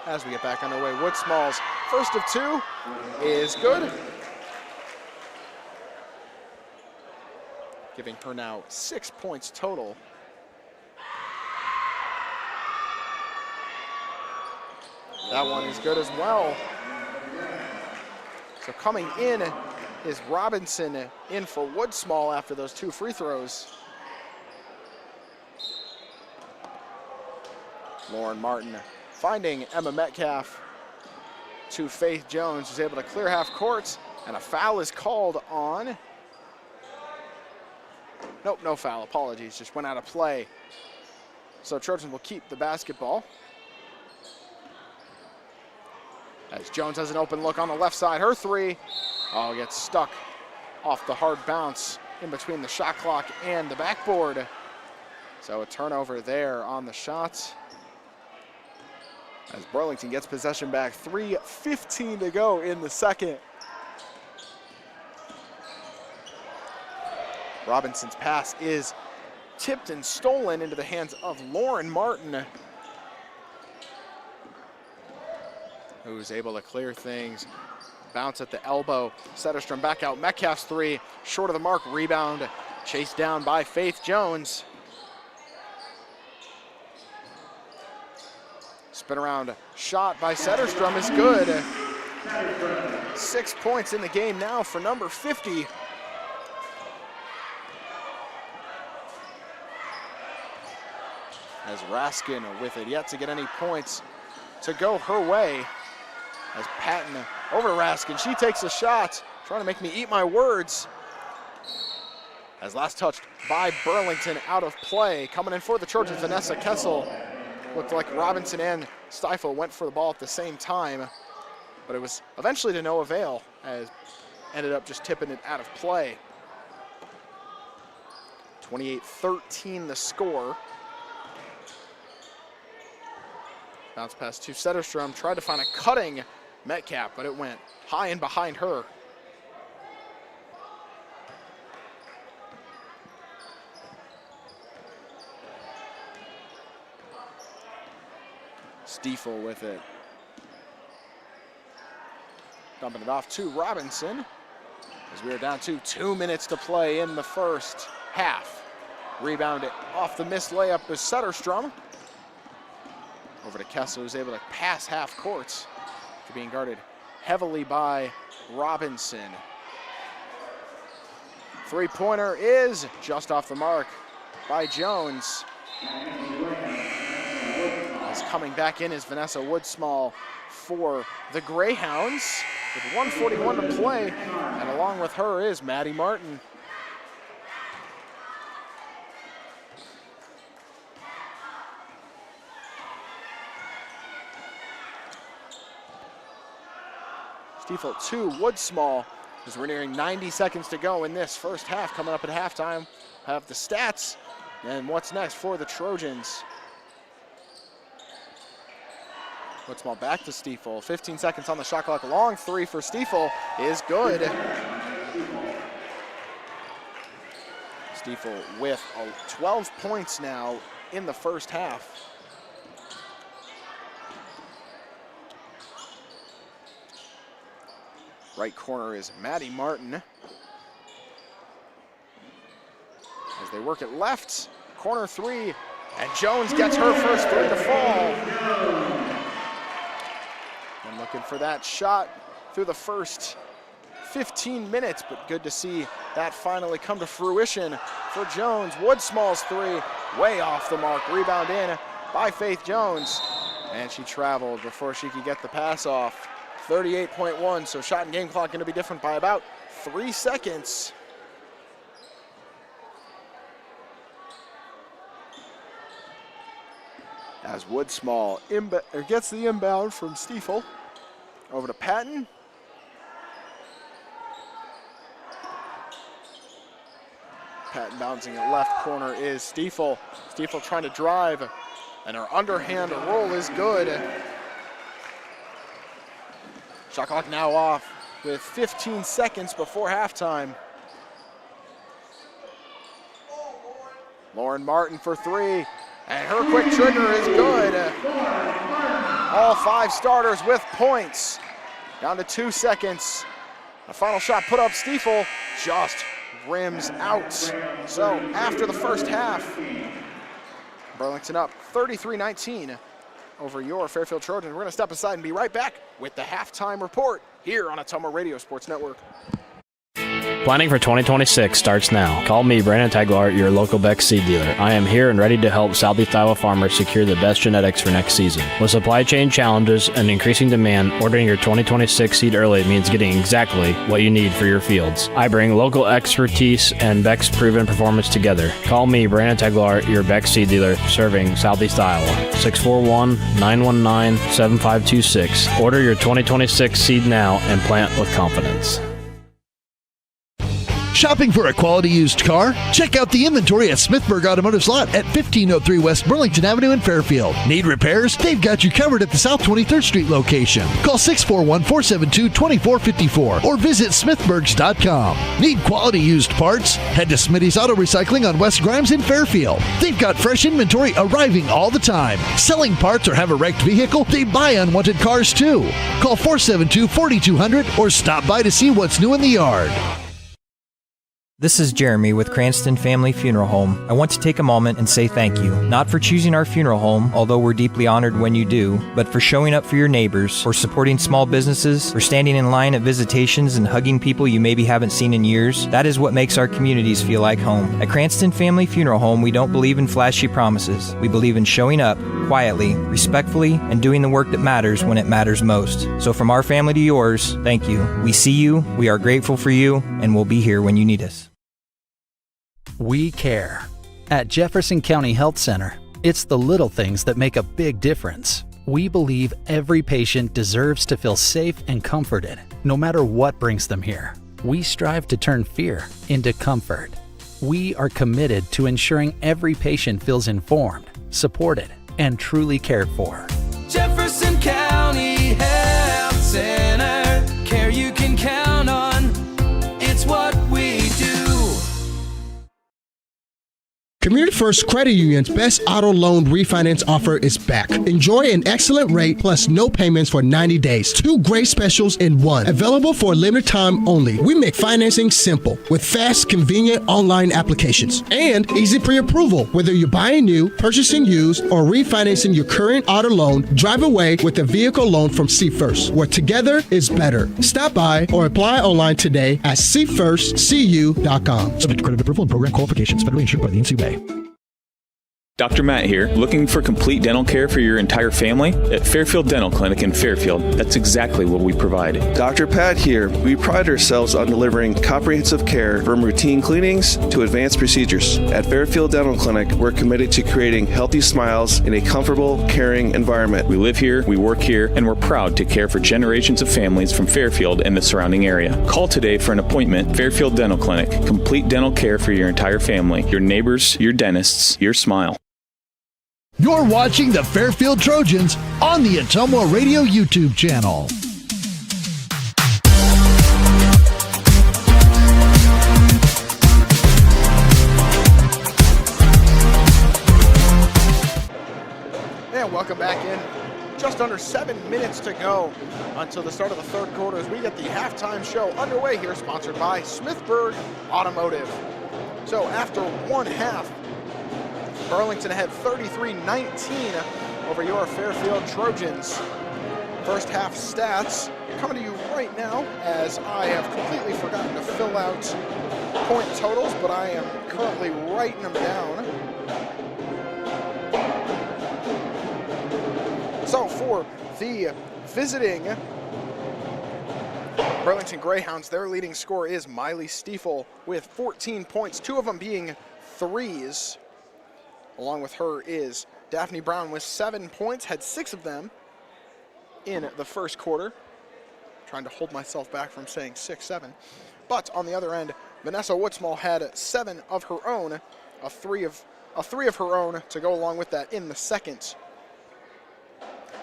As we get back underway, Woodsmall's first of 2 is good, giving her now 6 points total. That one is good as well. So coming in is Robinson in for Woodsmall after those 2 free throws. Lauren Martin finding Emma Metcalf to Faith Jones, who's able to clear half court, and a foul is called on. Nope, no foul, apologies, just went out of play. So Trojans will keep the basketball. As Jones has an open look on the left side, her 3, gets stuck off the hard bounce in between the shot clock and the backboard. So a turnover there on the shot. As Burlington gets possession back, 3:15 to go in the second. Robinson's pass is tipped and stolen into the hands of Lauren Martin, who's able to clear things. Bounce at the elbow. Setterstrom back out. Metcalf's 3, short of the mark. Rebound chased down by Faith Jones. Spin around shot by Setterstrom is good. 6 points in the game now for number 50. As Raskin with it, yet to get any points to go her way. As Patton over to Raskin, she takes a shot, trying to make me eat my words. As last touched by Burlington out of play. Coming in for the Trojans, Vanessa Kessel. Looked like Robinson and Stiefel went for the ball at the same time, but it was eventually to no avail, as ended up just tipping it out of play. 28-13 the score. Bounce pass to Setterstrom, tried to find a cutting Metcalf, but it went high and behind her. Stiefel with it. Dumping it off to Robinson, as we are down to 2 minutes to play in the first half. Rebound it off the missed layup with Setterstrom. Over to Kessel, who's able to pass half court. Being guarded heavily by Robinson. 3-pointer is just off the mark by Jones. As coming back in is Vanessa Woodsmall for the Greyhounds with 1:41 to play, and along with her is Maddie Martin. Stiefel 2, Woodsmall, as we're nearing 90 seconds to go in this first half. Coming up at halftime, have the stats and what's next for the Trojans. Woodsmall back to Stiefel, 15 seconds on the shot clock. Long 3 for Stiefel is good. Stiefel with 12 points now in the first half. Right corner is Maddie Martin. As they work it left, corner three, and Jones gets her first three to fall. And looking for that shot through the first 15 minutes, but good to see that finally come to fruition for Jones. Woodsmall's three, way off the mark. Rebound in by Faith Jones, and she traveled before she could get the pass off. 38.1, so shot and game clock going to be different by about 3 seconds. As Woodsmall gets the inbound from Stiefel. Over to Patton. Patton bouncing it left corner is Stiefel. Stiefel trying to drive, and her underhand roll is good. Shot clock now off with 15 seconds before halftime. Lauren Martin for three, and her quick trigger is good. All 5 starters with points. Down to 2 seconds. The final shot put up, Stiefel just rims out. So after the first half, Burlington up 33-19 over your Fairfield Trojans. We're going to step aside and be right back with the halftime report here on Ottumwa Radio Sports Network. Planning for 2026 starts now. Call me, Brandon Taglar, your local Beck seed dealer. I am here and ready to help Southeast Iowa farmers secure the best genetics for next season. With supply chain challenges and increasing demand, ordering your 2026 seed early means getting exactly what you need for your fields. I bring local expertise and Beck's proven performance together. Call me, Brandon Taglar, your Beck seed dealer, serving Southeast Iowa. 641-919-7526. Order your 2026 seed now and plant with confidence. Shopping for a quality used car? Check out the inventory at Smithburg Automotive Lot at 1503 West Burlington Avenue in Fairfield. Need repairs? They've got you covered at the South 23rd Street location. Call 641-472-2454 or visit smithburgs.com. Need quality used parts? Head to Smitty's Auto Recycling on West Grimes in Fairfield. They've got fresh inventory arriving all the time. Selling parts or have a wrecked vehicle? They buy unwanted cars too. Call 472-4200 or stop by to see what's new in the yard. This is Jeremy with Cranston Family Funeral Home. I want to take a moment and say thank you, not for choosing our funeral home, although we're deeply honored when you do, but for showing up for your neighbors, for supporting small businesses, for standing in line at visitations and hugging people you maybe haven't seen in years. That is what makes our communities feel like home. At Cranston Family Funeral Home, we don't believe in flashy promises. We believe in showing up quietly, respectfully, and doing the work that matters when it matters most. So from our family to yours, thank you. We see you, we are grateful for you, and we'll be here when you need us. We care. At Jefferson County Health Center, it's the little things that make a big difference. We believe every patient deserves to feel safe and comforted, no matter what brings them here. We strive to turn fear into comfort. We are committed to ensuring every patient feels informed, supported, and truly cared for. Jefferson County Health Center, care you can count on. It's what we do. Community First Credit Union's best auto loan refinance offer is back. Enjoy an excellent rate plus no payments for 90 days. 2 great specials in one. Available for a limited time only. We make financing simple with fast, convenient online applications and easy pre-approval. Whether you're buying new, purchasing used, or refinancing your current auto loan, drive away with a vehicle loan from See First, where together is better. Stop by or apply online today at seefirstcu.com. Subject to credit approval and program qualifications. Federally insured by the NCUA. Dr. Matt here. Looking for complete dental care for your entire family? At Fairfield Dental Clinic in Fairfield, that's exactly what we provide. Dr. Pat here. We pride ourselves on delivering comprehensive care from routine cleanings to advanced procedures. At Fairfield Dental Clinic, we're committed to creating healthy smiles in a comfortable, caring environment. We live here, we work here, and we're proud to care for generations of families from Fairfield and the surrounding area. Call today for an appointment. Fairfield Dental Clinic. Complete dental care for your entire family, your neighbors, your dentists, your smile. You're watching the Fairfield Trojans on the Ottumwa Radio YouTube channel. And welcome back in just under 7 minutes to go until the start of the third quarter as we get the halftime show underway here, sponsored by Smithburg Automotive. So after one half, Burlington had 33-19 over your Fairfield Trojans. First half stats coming to you right now as I have completely forgotten to fill out point totals, but I am currently writing them down. So for the visiting Burlington Greyhounds, their leading scorer is Miley Stiefel with 14 points, 2 of them being threes. Along with her is Daphne Brown with 7 points, had 6 of them in the first quarter. Trying to hold myself back from saying 6-7. But on the other end, Vanessa Woodsmall had 7 of her own, a three of her own to go along with that in the second.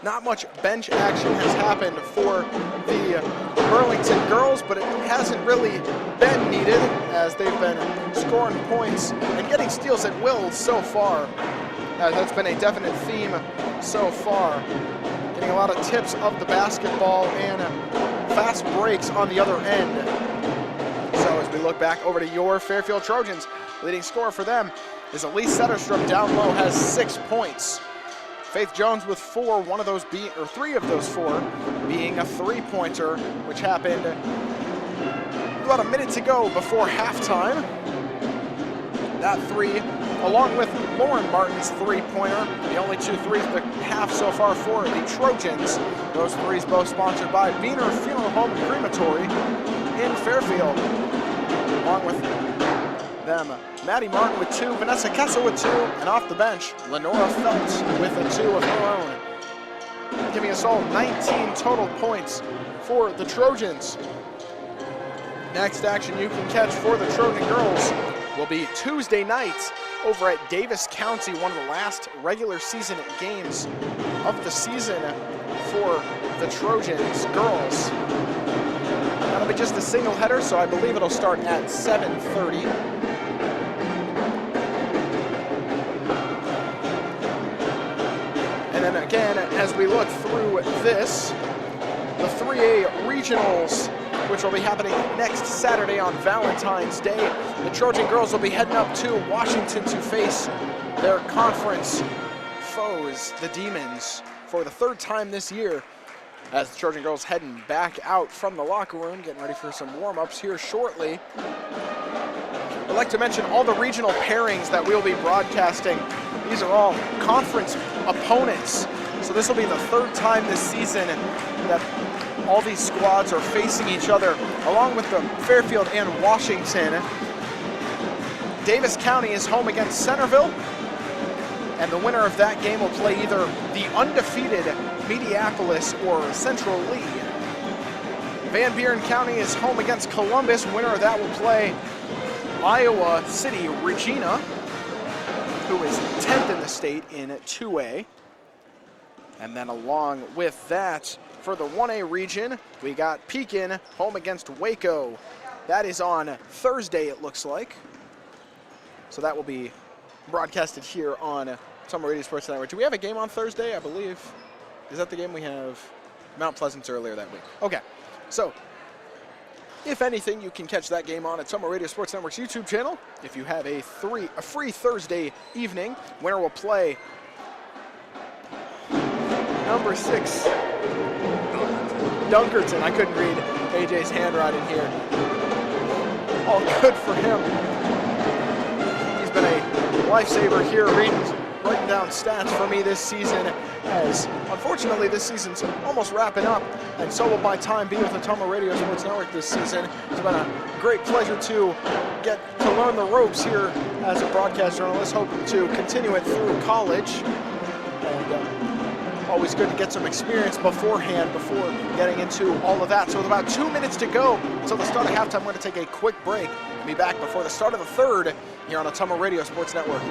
Not much bench action has happened for the Burlington girls, but it hasn't really been needed as they've been scoring points and getting steals at will so far. That's been a definite theme so far. Getting a lot of tips of the basketball and fast breaks on the other end. So as we look back over to your Fairfield Trojans, leading scorer for them is Elise Setterstrom. Down low has 6 points. Faith Jones with 4, 3 of those 4 being a 3-pointer, which happened about a minute to go before halftime. That 3, along with Lauren Martin's 3-pointer, the only 2 threes of the half so far for the Trojans. Those 3s both sponsored by Beaner Funeral Home and Crematory in Fairfield. Along with them, Maddie Martin with 2, Vanessa Kessel with 2, and off the bench, Lenora Phelps with a 2 of her own. Giving us all 19 total points for the Trojans. Next action you can catch for the Trojan girls will be Tuesday night over at Davis County, one of the last regular season games of the season for the Trojans girls. That'll be just a single header, so I believe it'll start at 7:30. And then again, as we look through this, the 3A regionals, which will be happening next Saturday on Valentine's Day. The Trojan girls will be heading up to Washington to face their conference foes, the Demons, for the 3rd time this year, as the Trojan girls heading back out from the locker room, getting ready for some warm-ups here shortly. I'd like to mention all the regional pairings that we'll be broadcasting. These are all conference opponents. So this will be the 3rd time this season that all these squads are facing each other, along with the Fairfield and Washington. Davis County is home against Centerville, and the winner of that game will play either the undefeated Mediapolis or Central Lee. Van Buren County is home against Columbus. Winner of that will play Iowa City Regina, who is 10th in the state in 2A. And then along with that, for the 1A region, we got Pekin home against Waco. That is on Thursday, it looks like. So that will be broadcasted here on Summer Radio Sports Network. Do we have a game on Thursday, I believe? Is that the game we have? Mount Pleasant's earlier that week. Okay, so if anything, you can catch that game on at Summer Radio Sports Network's YouTube channel. If you have a free Thursday evening, winner will play number 6, Dunkerton. I couldn't read AJ's handwriting here. All good for him. He's been a lifesaver here, writing down stats for me this season, as unfortunately this season's almost wrapping up, and so will my time be with the Ottumwa Radio Sports Network this season. It's been a great pleasure to get to learn the ropes here as a broadcast journalist, hoping to continue it through college. And always good to get some experience beforehand before getting into all of that. So with about 2 minutes to go until the start of halftime, we're going to take a quick break and be back before the start of the third here on Ottumwa Radio Sports Network.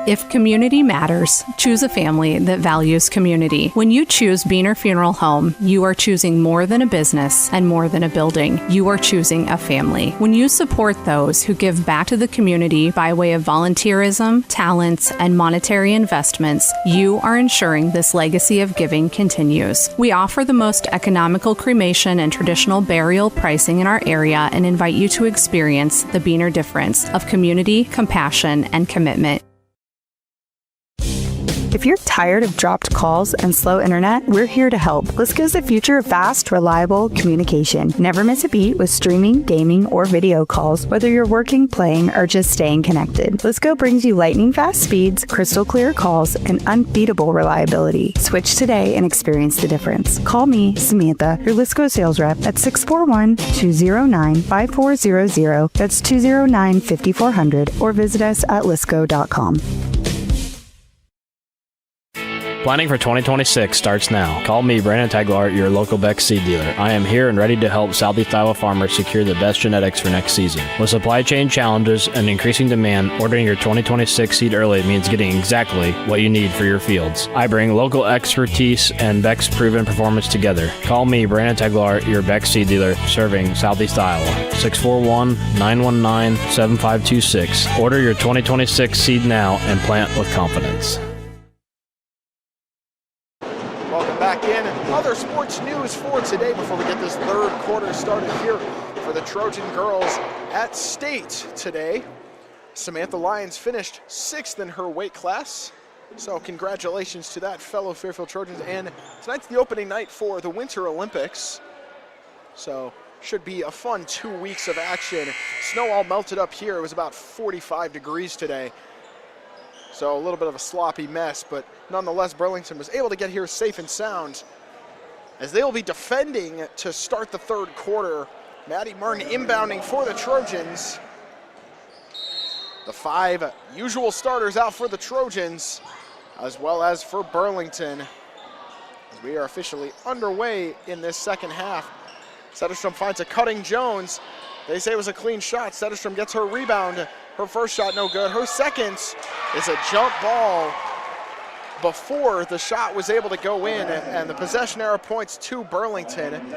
If community matters, choose a family that values community. When you choose Beaner Funeral Home, you are choosing more than a business and more than a building. You are choosing a family. When you support those who give back to the community by way of volunteerism, talents, and monetary investments, you are ensuring this legacy of giving continues. We offer the most economical cremation and traditional burial pricing in our area and invite you to experience the Beaner difference of community, compassion, and commitment. If you're tired of dropped calls and slow internet, we're here to help. Lisco's the future of fast, reliable communication. Never miss a beat with streaming, gaming, or video calls, whether you're working, playing, or just staying connected. Lisco brings you lightning fast speeds, crystal clear calls, and unbeatable reliability. Switch today and experience the difference. Call me, Samantha, your Lisco sales rep at 641-209-5400. That's 209-5400, or visit us at lisco.com. Planning for 2026 starts now. Call me, Brandon Taglart, your local Beck seed dealer. I am here and ready to help Southeast Iowa farmers secure the best genetics for next season. With supply chain challenges and increasing demand, ordering your 2026 seed early means getting exactly what you need for your fields. I bring local expertise and Beck's proven performance together. Call me, Brandon Taglart, your Beck seed dealer, serving Southeast Iowa. 641-919-7526. Order your 2026 seed now and plant with confidence. Back in. Other sports news for today before we get this third quarter started here for the Trojan girls at state today. Samantha Lyons finished 6th in her weight class, so congratulations to that, fellow Fairfield Trojans. And tonight's the opening night for the Winter Olympics, so should be a fun 2 weeks of action. Snow all melted up here. It was about 45 degrees today. So a little bit of a sloppy mess, but nonetheless, Burlington was able to get here safe and sound as they will be defending to start the third quarter. Maddie Martin inbounding for the Trojans. The 5 usual starters out for the Trojans, as well as for Burlington, as we are officially underway in this second half. Setterstrom finds a cutting Jones. They say it was a clean shot. Setterstrom gets her rebound. Her first shot no good. Her second is a jump ball before the shot was able to go in, and the possession arrow points to Burlington.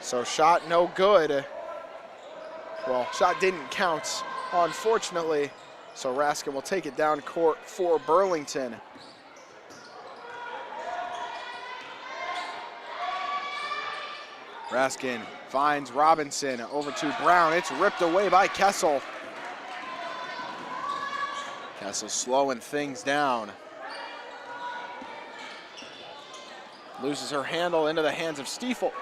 So shot no good. Well, shot didn't count, unfortunately. So Raskin will take it down court for Burlington. Raskin finds Robinson over to Brown. It's ripped away by Kessel. Kessel slowing things down. Loses her handle into the hands of Stiefel.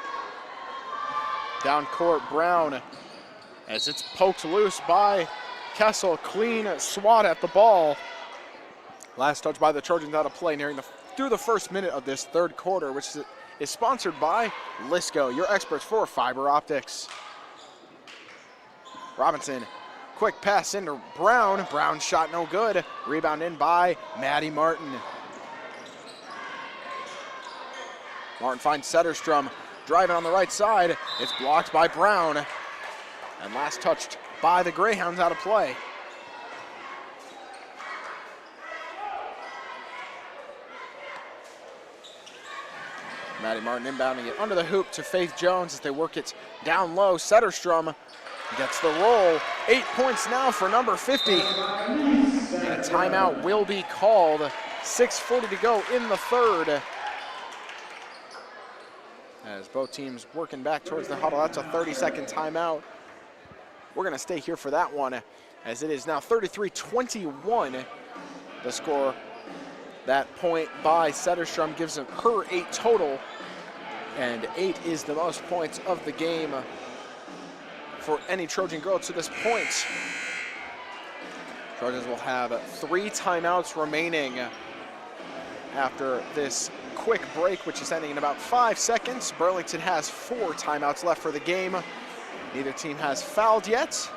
Down court, Brown, as it's poked loose by Kessel. Clean swat at the ball. Last touch by the Trojans out of play through the first minute of this third quarter, which is sponsored by Lisco, your experts for fiber optics. Robinson, quick pass into Brown. Brown shot no good. Rebound in by Maddie Martin. Martin finds Setterstrom driving on the right side. It's blocked by Brown. And last touched by the Greyhounds out of play. Maddie Martin inbounding it under the hoop to Faith Jones as they work it down low. Setterstrom gets the roll. 8 points now for number 50. And a timeout will be called. 6:40 to go in the third. As both teams working back towards the huddle. That's a 30-second timeout. We're going to stay here for that one, as it is now 33-21. The score. That point by Setterstrom gives her 8 total, and 8 is the most points of the game for any Trojan girl to this point. Trojans will have 3 timeouts remaining after this quick break, which is ending in about 5 seconds. Burlington has 4 timeouts left for the game. Neither team has fouled yet.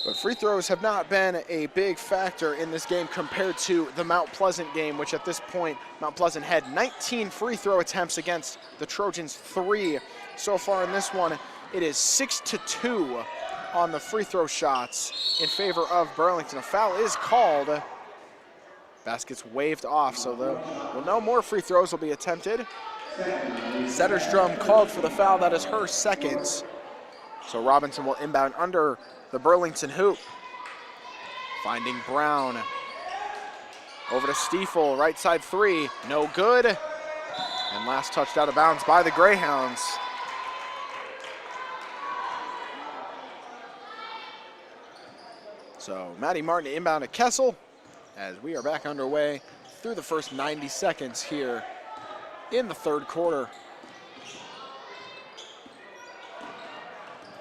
But free throws have not been a big factor in this game compared to the Mount Pleasant game, which at this point, Mount Pleasant had 19 free throw attempts against the Trojans 3. So far in this one, it is 6-2 on the free throw shots in favor of Burlington. A foul is called. Basket's waved off, so no more free throws will be attempted. Zetterstrom called for the foul. That is her second. So Robinson will inbound under the Burlington hoop. Finding Brown. Over to Stiefel, right side three, no good. And last touched out of bounds by the Greyhounds. So Maddie Martin inbound to Kessel as we are back underway through the first 90 seconds here in the third quarter.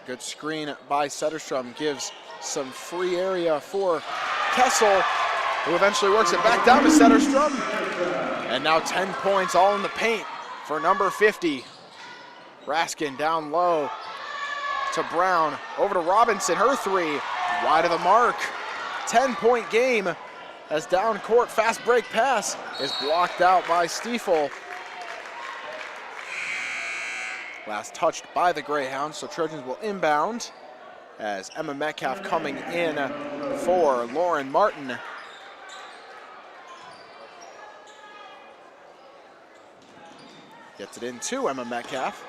Good screen by Zetterstrom, gives some free area for Kessel, who eventually works it back down to Zetterstrom. And now 10 points all in the paint for number 50. Raskin down low to Brown, over to Robinson, her three, wide of the mark. 10-point game as down court fast break pass is blocked out by Stiefel. Last touched by the Greyhounds, so Trojans will inbound as Emma Metcalf coming in for Lauren Martin. Gets it in to Emma Metcalf.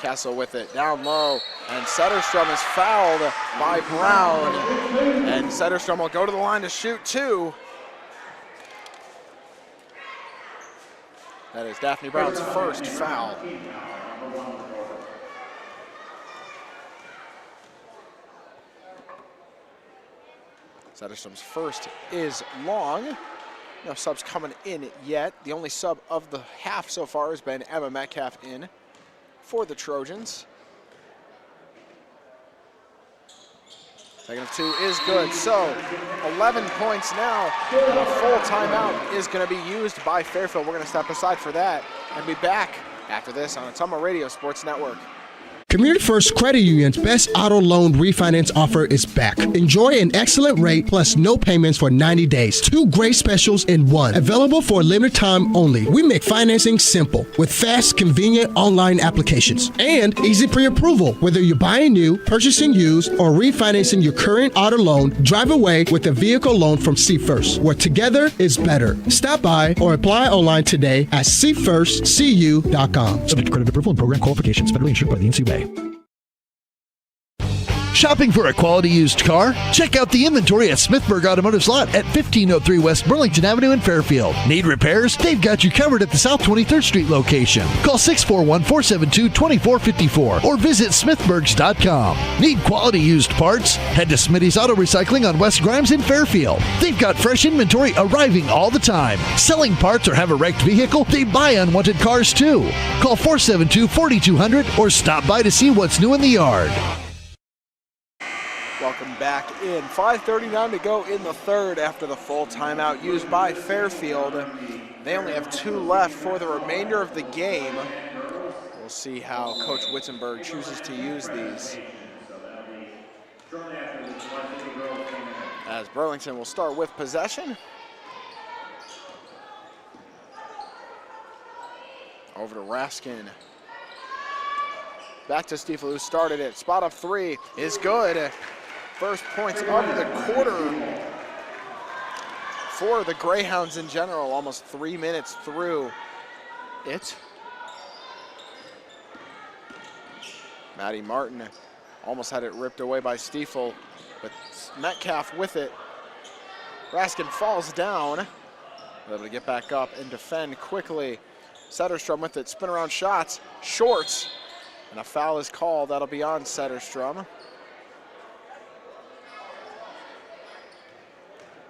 Kessel with it down low, and Zetterstrom is fouled by Brown. And Zetterstrom will go to the line to shoot two. That is Daphne Brown's first foul. Zetterstrom's first is long. No subs coming in yet. The only sub of the half so far has been Emma Metcalf in for the Trojans. Second of two is good. So 11 points now, and a full timeout is going to be used by Fairfield. We're going to step aside for that and be back after this on Ottumwa Radio Sports Network. Community First Credit Union's best auto loan refinance offer is back. Enjoy an excellent rate plus no payments for 90 days. Two great specials in one. Available for a limited time only. We make financing simple with fast, convenient online applications and easy pre-approval. Whether you're buying new, purchasing used, or refinancing your current auto loan, drive away with a vehicle loan from See First, where together is better. Stop by or apply online today at seefirstcu.com. Subject to credit approval and program qualifications. Federally insured by the NCUA. Shopping for a quality used car? Check out the inventory at Smithburg Automotive's lot at 1503 West Burlington Avenue in Fairfield. Need repairs? They've got you covered at the South 23rd Street location. Call 641-472-2454 or visit smithburgs.com. Need quality used parts? Head to Smitty's Auto Recycling on West Grimes in Fairfield. They've got fresh inventory arriving all the time. Selling parts or have a wrecked vehicle? They buy unwanted cars too. Call 472-4200 or stop by to see what's new in the yard. Welcome back in. 5:39 to go in the third after the full timeout used by Fairfield. They only have two left for the remainder of the game. We'll see how Coach Wittenberg chooses to use these. As Burlington will start with possession. Over to Raskin. Back to Stiefel, who started it. Spot up three is good. First points of the quarter for the Greyhounds in general, almost 3 minutes through it. Maddie Martin almost had it ripped away by Stiefel, but Metcalf with it. Raskin falls down, able to get back up and defend quickly. Zetterstrom with it, spin around shots, short, and a foul is called. That'll be on Zetterstrom.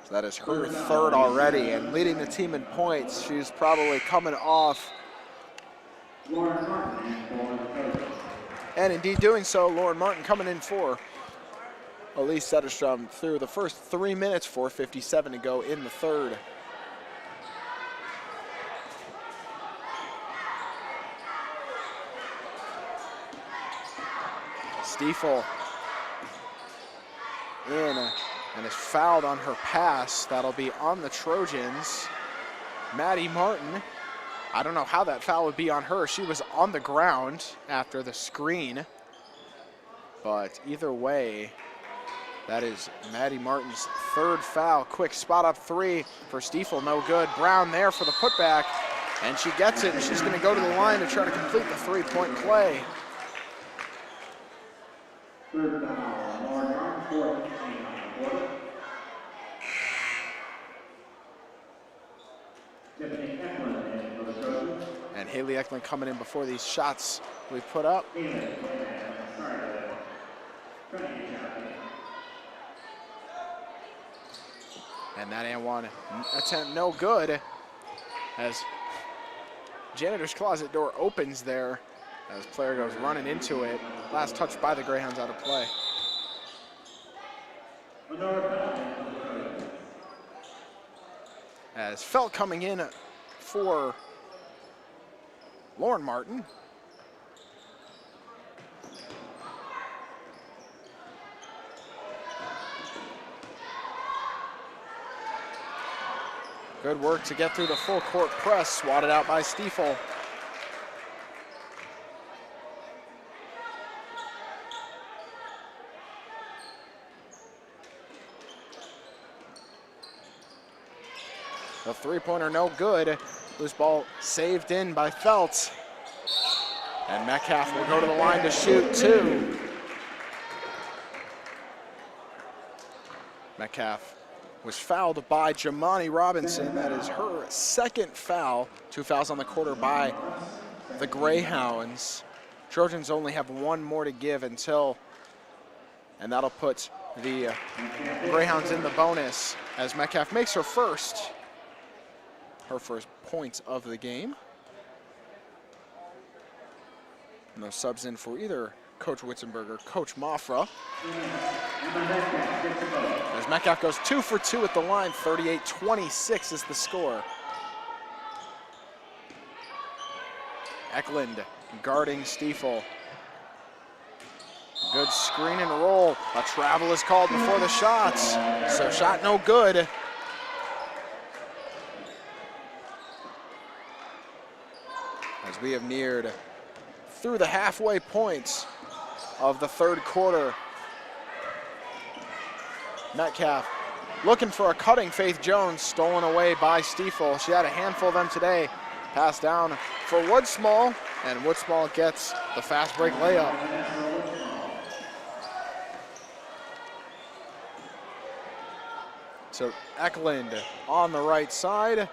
So that is her third already, and leading the team in points. She's probably coming off. And indeed doing so, Lauren Martin coming in for Elise Zetterstrom through the first 3 minutes, 4:57 to go in the third. Stiefel in and is fouled on her pass. That'll be on the Trojans. Maddie Martin I don't know how that foul would be on her. She was on the ground after the screen. But either way, that is Maddie Martin's third foul. Quick spot up three for Stiefel, no good. Brown there for the putback, and she gets it, and she's gonna go to the line to try to complete the three-point play. And Haley Eklund coming in before these shots we put up. And that and one attempt no good as janitor's closet door opens there as player goes running into it. Last touch by the Greyhounds out of play. As Felt coming in for Lauren Martin. Good work to get through the full court press, swatted out by Stiefel. The three-pointer no good. Loose ball saved in by Felt. And Metcalf will go to the line to shoot two. Metcalf was fouled by Jamani Robinson. That is her second foul. 2 fouls on the quarter by the Greyhounds. Trojans only have one more to give until, and that'll put the Greyhounds in the bonus as Metcalf makes her first point of the game. No subs in for either Coach Witzenberg or Coach Mafra. As Metcalf goes 2 for 2 at the line, 38-26 is the score. Eklund guarding Stiefel. Good screen and roll. A travel is called before the shots, so shot no good. As we have neared through the halfway point of the third quarter. Metcalf looking for a cutting Faith Jones, stolen away by Stiefel. She had a handful of them today. Pass down for Woodsmall, and Woodsmall gets the fast break layup. So Eklund on the right side,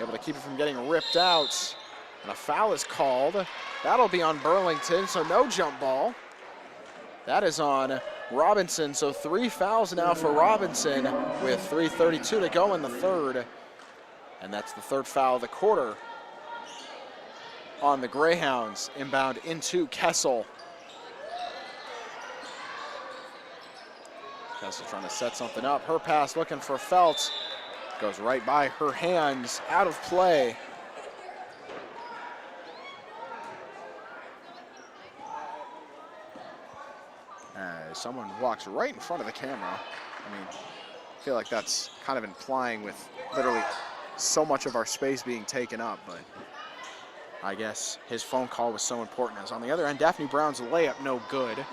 able to keep it from getting ripped out. And a foul is called. That'll be on Burlington, so no jump ball. That is on Robinson, so 3 fouls now for Robinson with 3:32 to go in the third. And that's the third foul of the quarter on the Greyhounds. Inbound into Kessel. Kessel trying to set something up. Her pass looking for Felt. Goes right by her hands, out of play. Someone walks right in front of the camera. I mean, I feel like that's kind of implying with literally so much of our space being taken up, but I guess his phone call was so important. As on the other end, Daphne Brown's layup no good.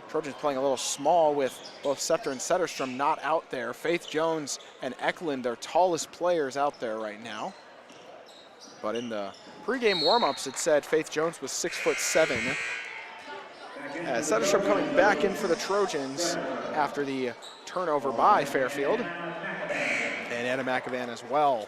Trojans playing a little small with both Scepter and Setterstrom not out there. Faith Jones and Eklund, their tallest players out there right now. But in the pregame warmups, it said Faith Jones was 6'7". Setterstrom coming back in for the Trojans after the turnover by Fairfield. And Anna McAvan as well.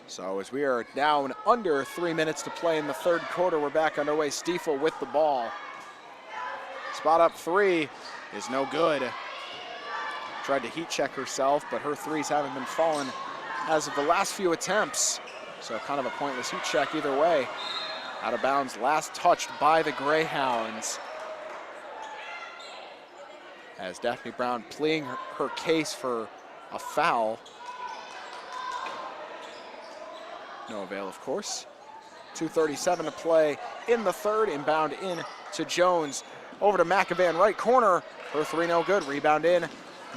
So as we are down under 3 minutes to play in the third quarter, we're back underway. Stiefel with the ball. Spot up three is no good. Tried to heat check herself, but her threes haven't been falling as of the last few attempts. So kind of a pointless heat check either way. Out of bounds, last touched by the Greyhounds. As Daphne Brown pleading her case for a foul. No avail, of course. 2:37 to play in the third. Inbound in to Jones. Over to McAvan, right corner. Her three no good. Rebound in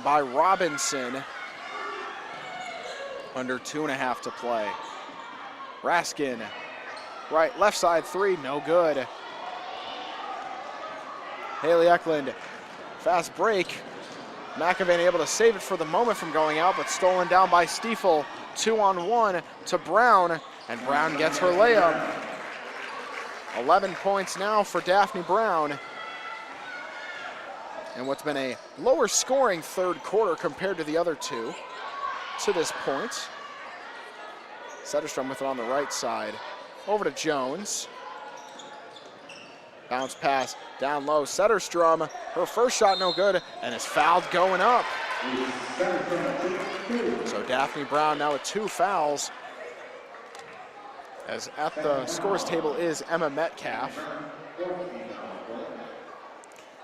by Robinson. Under 2.5 to play. Raskin, right, left side three, no good. Haley Eklund, fast break. McAvan able to save it for the moment from going out, but stolen down by Stiefel. 2-on-1 to Brown, and Brown gets her layup. 11 points now for Daphne Brown. And what's been a lower scoring third quarter compared to the other two to this point. Setterstrom with it on the right side. Over to Jones. Bounce pass down low. Setterstrom, her first shot no good, and is fouled going up. So Daphne Brown now with 2 fouls. As at the scores table is Emma Metcalf.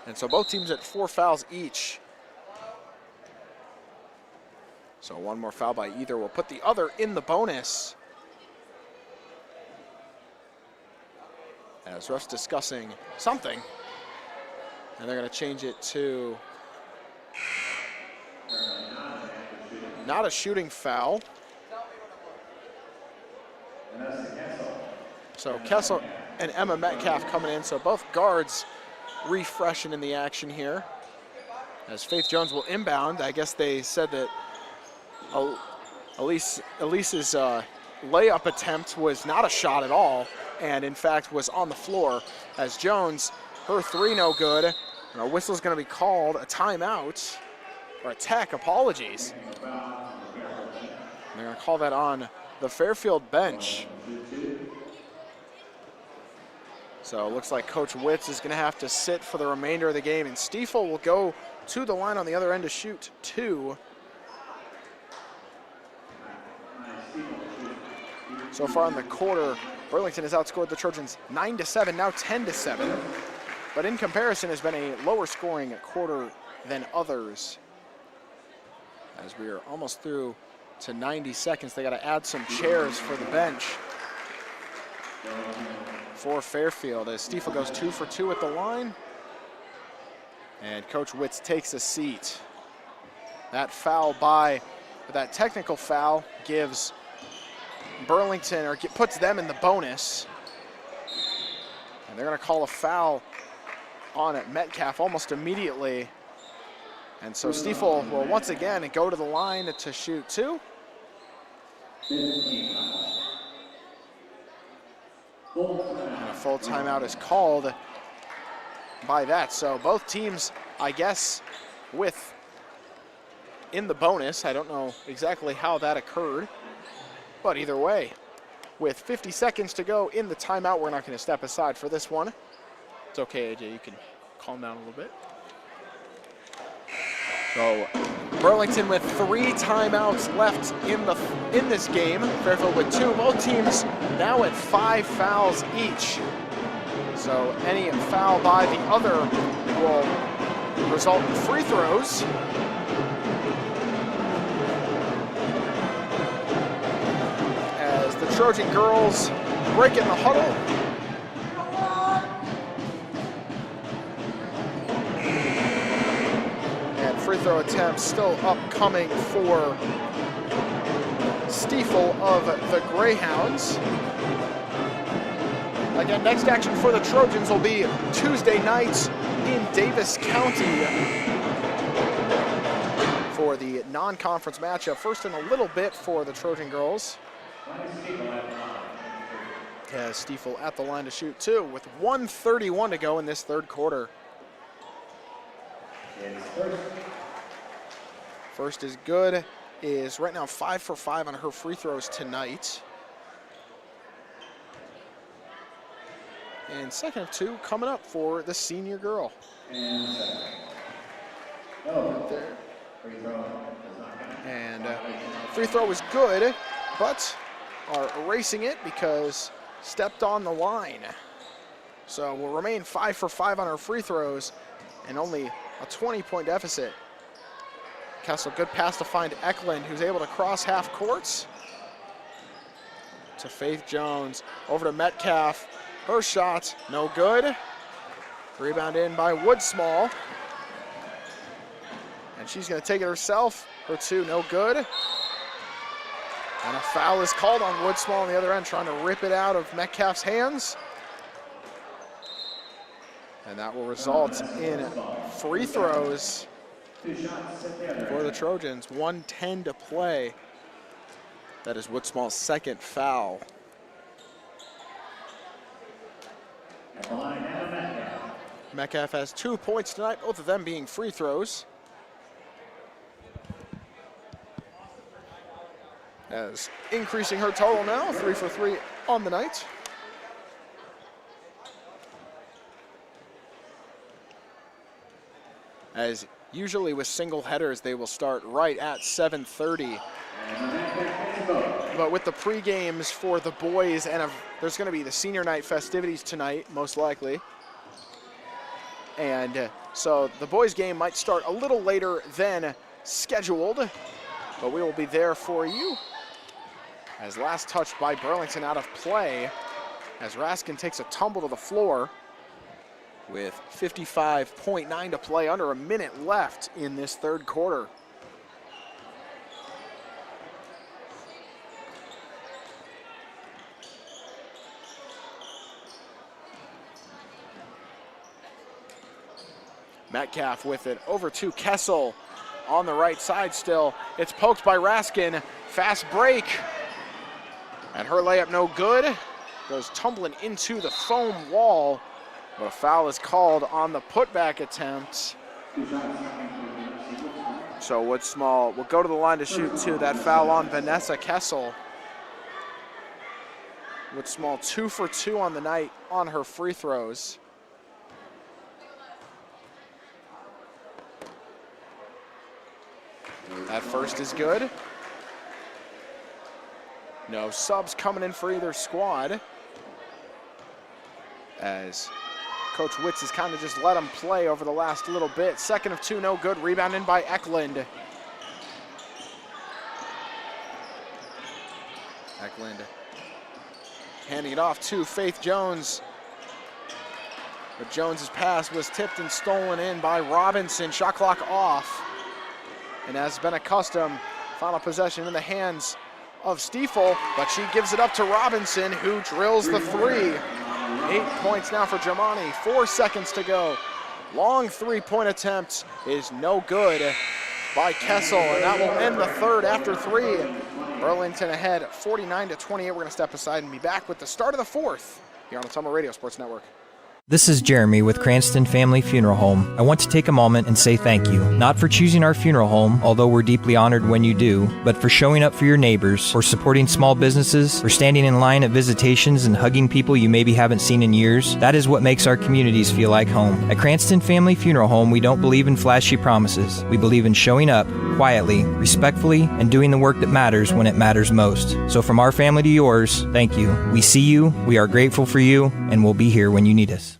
And so both teams at 4 fouls each. So one more foul by either will put the other in the bonus. As refs discussing something. And they're going to change it to not a shooting foul. So Kessel and Emma Metcalf coming in. So both guards refreshing in the action here. As Faith Jones will inbound. I guess they said that Elise's layup attempt was not a shot at all, and in fact was on the floor. As Jones, her three no good, and a whistle's going to be called, a timeout, or a tech, apologies. They're going to call that on the Fairfield bench. So it looks like Coach Witz is going to have to sit for the remainder of the game, and Stiefel will go to the line on the other end to shoot 2. So far in the quarter, Burlington has outscored the Trojans 9-7, now 10-7. But in comparison has been a lower scoring quarter than others. As we are almost through to 90 seconds, they got to add some chairs for the bench for Fairfield. As Stiefel goes 2 for 2 at the line. And Coach Witz takes a seat. That technical foul gives Burlington, or puts them in the bonus. And they're going to call a foul on it, Metcalf, almost immediately. And so Stiefel will once again go to the line to shoot 2. And a full timeout is called by that. So both teams, I guess, in the bonus. I don't know exactly how that occurred. But either way, with 50 seconds to go in the timeout, we're not going to step aside for this one. It's okay, AJ, you can calm down a little bit. So Burlington with 3 timeouts left in this game. Fairfield with 2. Both teams now at 5 fouls each. So any foul by the other will result in free throws. The Trojan girls break in the huddle. And free throw attempts still upcoming for Stiefel of the Greyhounds. Again, next action for the Trojans will be Tuesday night in Davis County for the non-conference matchup. First in a little bit for the Trojan girls. Has Stiefel at the line to shoot 2 with 1:31 to go in this third quarter. First is good, is right now 5 for 5 on her free throws tonight. And second of 2 coming up for the senior girl. Right there. And free throw was good, but are erasing it because stepped on the line. So will remain 5 for 5 on her free throws and only a 20-point deficit. Kessel, good pass to find Eklund, who's able to cross half courts. To Faith Jones, over to Metcalf. Her shot, no good. Rebound in by Woodsmall. And she's going to take it herself. Her two, no good. And a foul is called on Woodsmall on the other end, trying to rip it out of Metcalf's hands. And that will result in free throws for the Trojans. 1:10 to play. That is Woodsmall's second foul. Metcalf has 2 points tonight, both of them being free throws. As increasing her total now, 3 for 3 on the night. As usually with single headers, they will start right at 7:30. But with the pre-games for the boys, and there's going to be the senior night festivities tonight, most likely. And so the boys' game might start a little later than scheduled, but we will be there for you. As last touch by Burlington out of play, as Raskin takes a tumble to the floor with 55.9 to play, under a minute left in this third quarter. Metcalf with it over to Kessel on the right side still. It's poked by Raskin. Fast break. And her layup no good. Goes tumbling into the foam wall. But a foul is called on the putback attempt. So Woodsmall will go to the line to shoot two. That foul on Vanessa Kessel. Woodsmall 2 for 2 on the night on her free throws. That first is good. No subs coming in for either squad, as Coach Witz has kind of just let them play over the last little bit. Second of 2, no good. Rebound in by Eklund. Eklund handing it off to Faith Jones. But Jones's pass was tipped and stolen in by Robinson. Shot clock off. And as has been a custom, final possession in the hands of Stiefel, but she gives it up to Robinson, who drills the three. 8 points now for Germani, 4 seconds to go. Long three-point attempt is no good by Kessel, and that will end the third after 3. Burlington ahead 49-28. We're gonna step aside and be back with the start of the fourth here on the Ottumwa Radio Sports Network. This is Jeremy with Cranston Family Funeral Home. I want to take a moment and say thank you, not for choosing our funeral home, although we're deeply honored when you do, but for showing up for your neighbors, for supporting small businesses, for standing in line at visitations and hugging people you maybe haven't seen in years. That is what makes our communities feel like home. At Cranston Family Funeral Home, we don't believe in flashy promises. We believe in showing up quietly, respectfully, and doing the work that matters when it matters most. So from our family to yours, thank you. We see you, we are grateful for you, and we'll be here when you need us.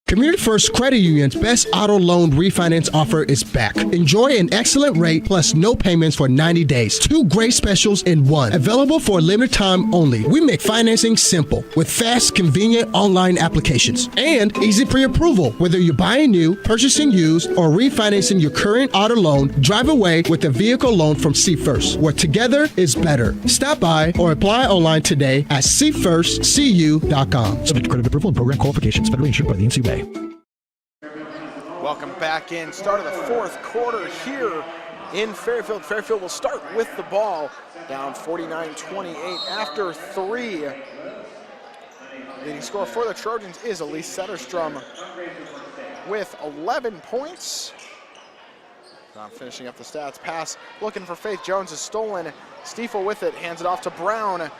Community First Credit Union's best auto loan refinance offer is back. Enjoy an excellent rate plus no payments for 90 days. 2 great specials in one. Available for a limited time only. We make financing simple with fast, convenient online applications and easy pre-approval. Whether you're buying new, purchasing used, or refinancing your current auto loan, drive away with a vehicle loan from See First, where together is better. Stop by or apply online today at seefirstcu.com. Subject to credit approval and program qualifications. Federally insured by the NCUA. Welcome back in. Start of the fourth quarter here in Fairfield. Fairfield will start with the ball, down 49-28 after 3. Leading scorer for the Trojans is Elise Setterstrom with 11 points. Not finishing up the stats. Pass looking for Faith Jones is stolen. Stiefel with it, hands it off to Brown. And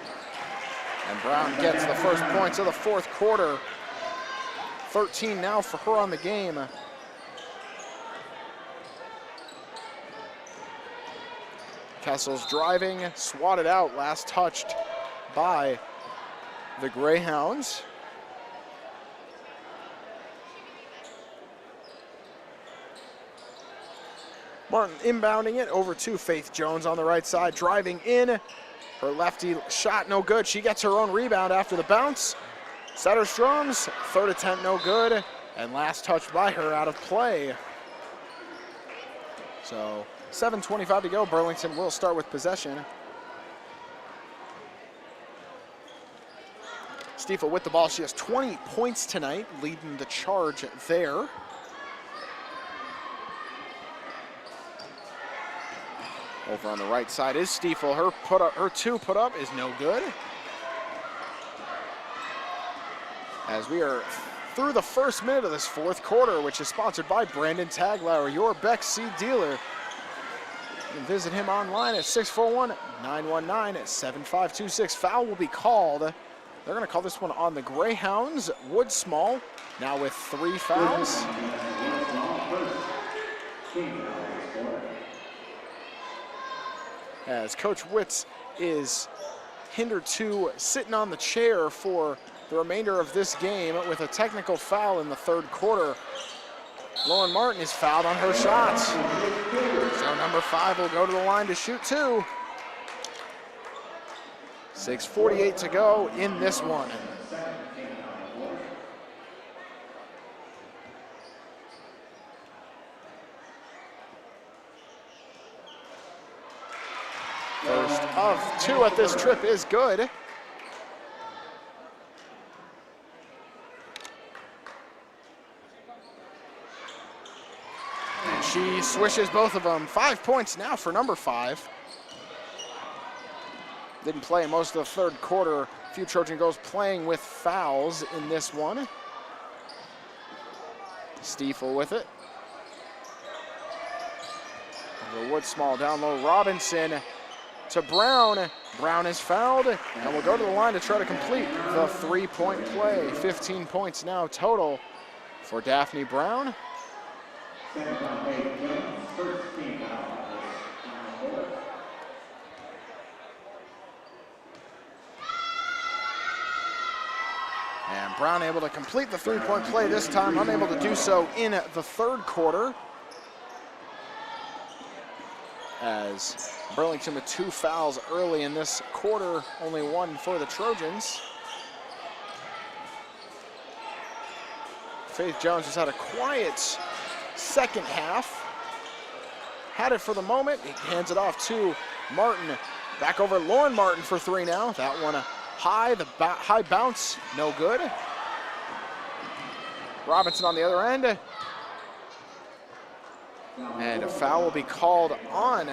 Brown gets the first points of the fourth quarter. 13 now for her on the game. Kessel's driving, swatted out, last touched by the Greyhounds. Martin inbounding it over to Faith Jones on the right side, driving in. Her lefty shot no good. She gets her own rebound after the bounce. Setterstrom's third attempt no good, and last touch by her out of play. So 7:25 to go. Burlington will start with possession. Stiefel with the ball. She has 20 points tonight, leading the charge there. Over on the right side is Stiefel. Her two put up is no good. As we are through the first minute of this fourth quarter, which is sponsored by Brandon Taglauer, your Beck Seed dealer. You can visit him online at 641-919-7526. Foul will be called. They're going to call this one on the Greyhounds. Wood Small now with 3 fouls. As Coach Witz is hindered to sitting on the chair for the remainder of this game with a technical foul in the third quarter. Lauren Martin is fouled on her shots. So number 5 will go to the line to shoot 2. 6:48 to go in this one. First of 2 at this trip is good. And she swishes both of them. 5 points now for number 5. Didn't play most of the third quarter. A few Trojan girls playing with fouls in this one. Stiefel with it. The Wood Small down low. Robinson to Brown. Brown is fouled and will go to the line to try to complete the 3-point play. 15 points now total for Daphne Brown. And Brown able to complete the 3-point play this time, unable to do so in the third quarter. As Burlington with 2 fouls early in this quarter, only 1 for the Trojans. Faith Jones has had a quiet second half. Had it for the moment, he hands it off to Martin. Back over Lauren Martin for 3 now. That one high, the high bounce, no good. Robinson on the other end. And a foul will be called on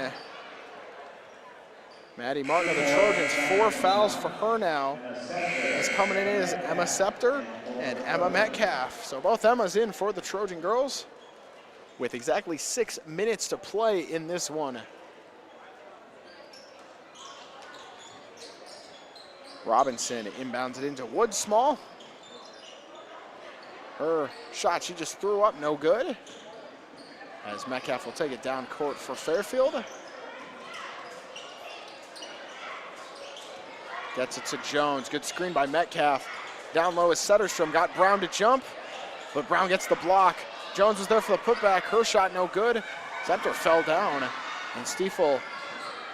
Maddie Martin of the Trojans. 4 fouls for her now. As coming in is Emma Scepter and Emma Metcalf. So both Emmas in for the Trojan girls with exactly 6 minutes to play in this one. Robinson inbounds it into Wood Small. Her shot she just threw up, no good. As Metcalf will take it down court for Fairfield. Gets it to Jones. Good screen by Metcalf. Down low is Setterstrom. Got Brown to jump, but Brown gets the block. Jones was there for the putback. Her shot no good. Scepter fell down. And Stiefel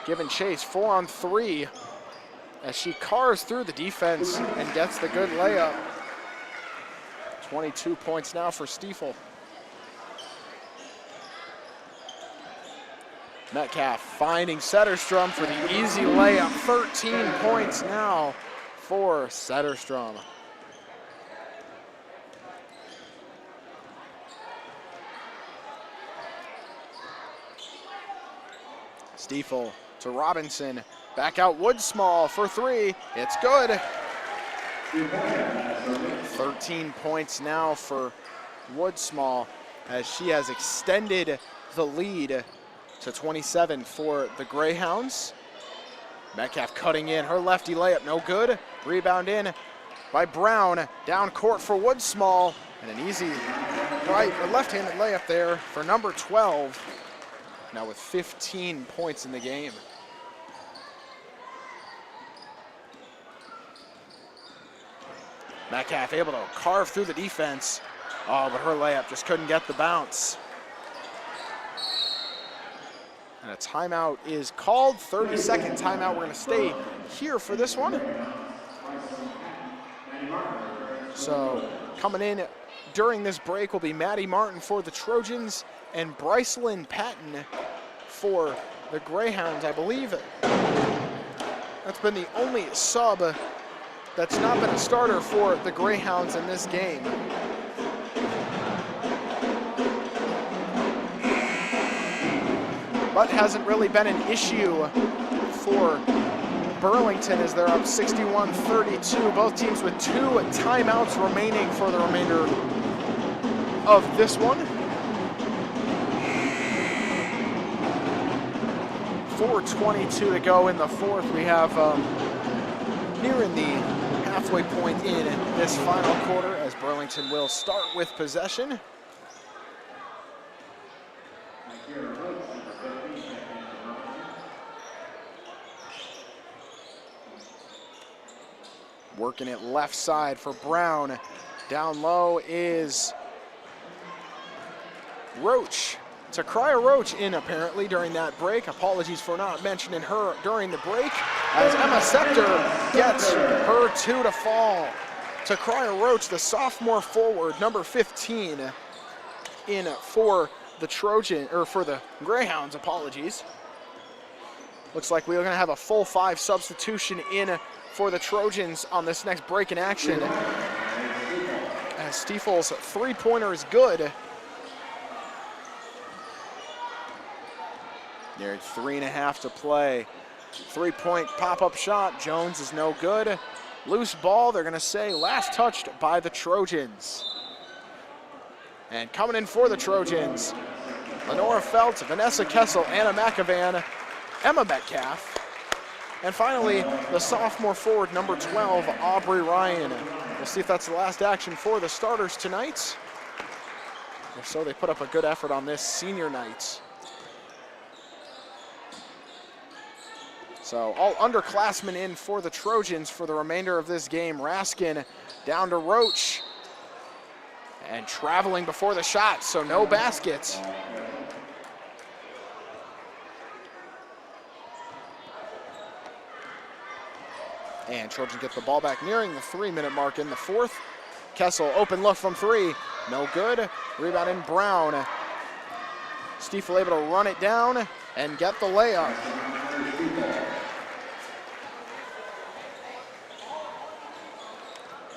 giving chase. 4 on 3 as she cars through the defense and gets the good layup. 22 points now for Stiefel. Metcalf finding Setterstrom for the easy layup. 13 points now for Setterstrom. Stiefel to Robinson. Back out Wood Small for 3. It's good. 13 points now for Wood Small as she has extended the lead to 27 for the Greyhounds. Metcalf cutting in, her lefty layup, no good. Rebound in by Brown, down court for Wood Small, and an easy right or left-handed layup there for number 12. Now with 15 points in the game. Metcalf able to carve through the defense. Oh, but her layup just couldn't get the bounce. And a timeout is called, 30-second timeout. We're gonna stay here for this one. So coming in during this break will be Maddie Martin for the Trojans and Brycelyn Patton for the Greyhounds. I believe that's been the only sub that's not been a starter for the Greyhounds in this game. But hasn't really been an issue for Burlington as they're up 61-32. Both teams with 2 timeouts remaining for the remainder of this one. 4:22 to go in the fourth. We have nearing the halfway point in this final quarter as Burlington will start with possession. Working it left side for Brown. Down low is Roach. Takria Roach in apparently during that break. Apologies for not mentioning her during the break as Emma Scepter gets her 2 to fall. Takria Roach, the sophomore forward, number 15 in for the for the Greyhounds, apologies. Looks like we're gonna have a full 5 substitution in for the Trojans on this next break in action. As Stiefel's 3-pointer is good. Near 3.5 to play. 3-point pop-up shot. Jones is no good. Loose ball, they're gonna say last touched by the Trojans. And coming in for the Trojans, Lenora Felt, Vanessa Kessel, Anna McAvan, Emma Metcalf, and finally the sophomore forward, number 12, Aubrey Ryan. We'll see if that's the last action for the starters tonight. If so, they put up a good effort on this senior night. So all underclassmen in for the Trojans for the remainder of this game. Raskin down to Roach. And traveling before the shot, so no baskets. And Trojans get the ball back nearing the 3-minute mark in the fourth. Kessel, open look from 3, no good. Rebound in Brown. Stiefel able to run it down and get the layup.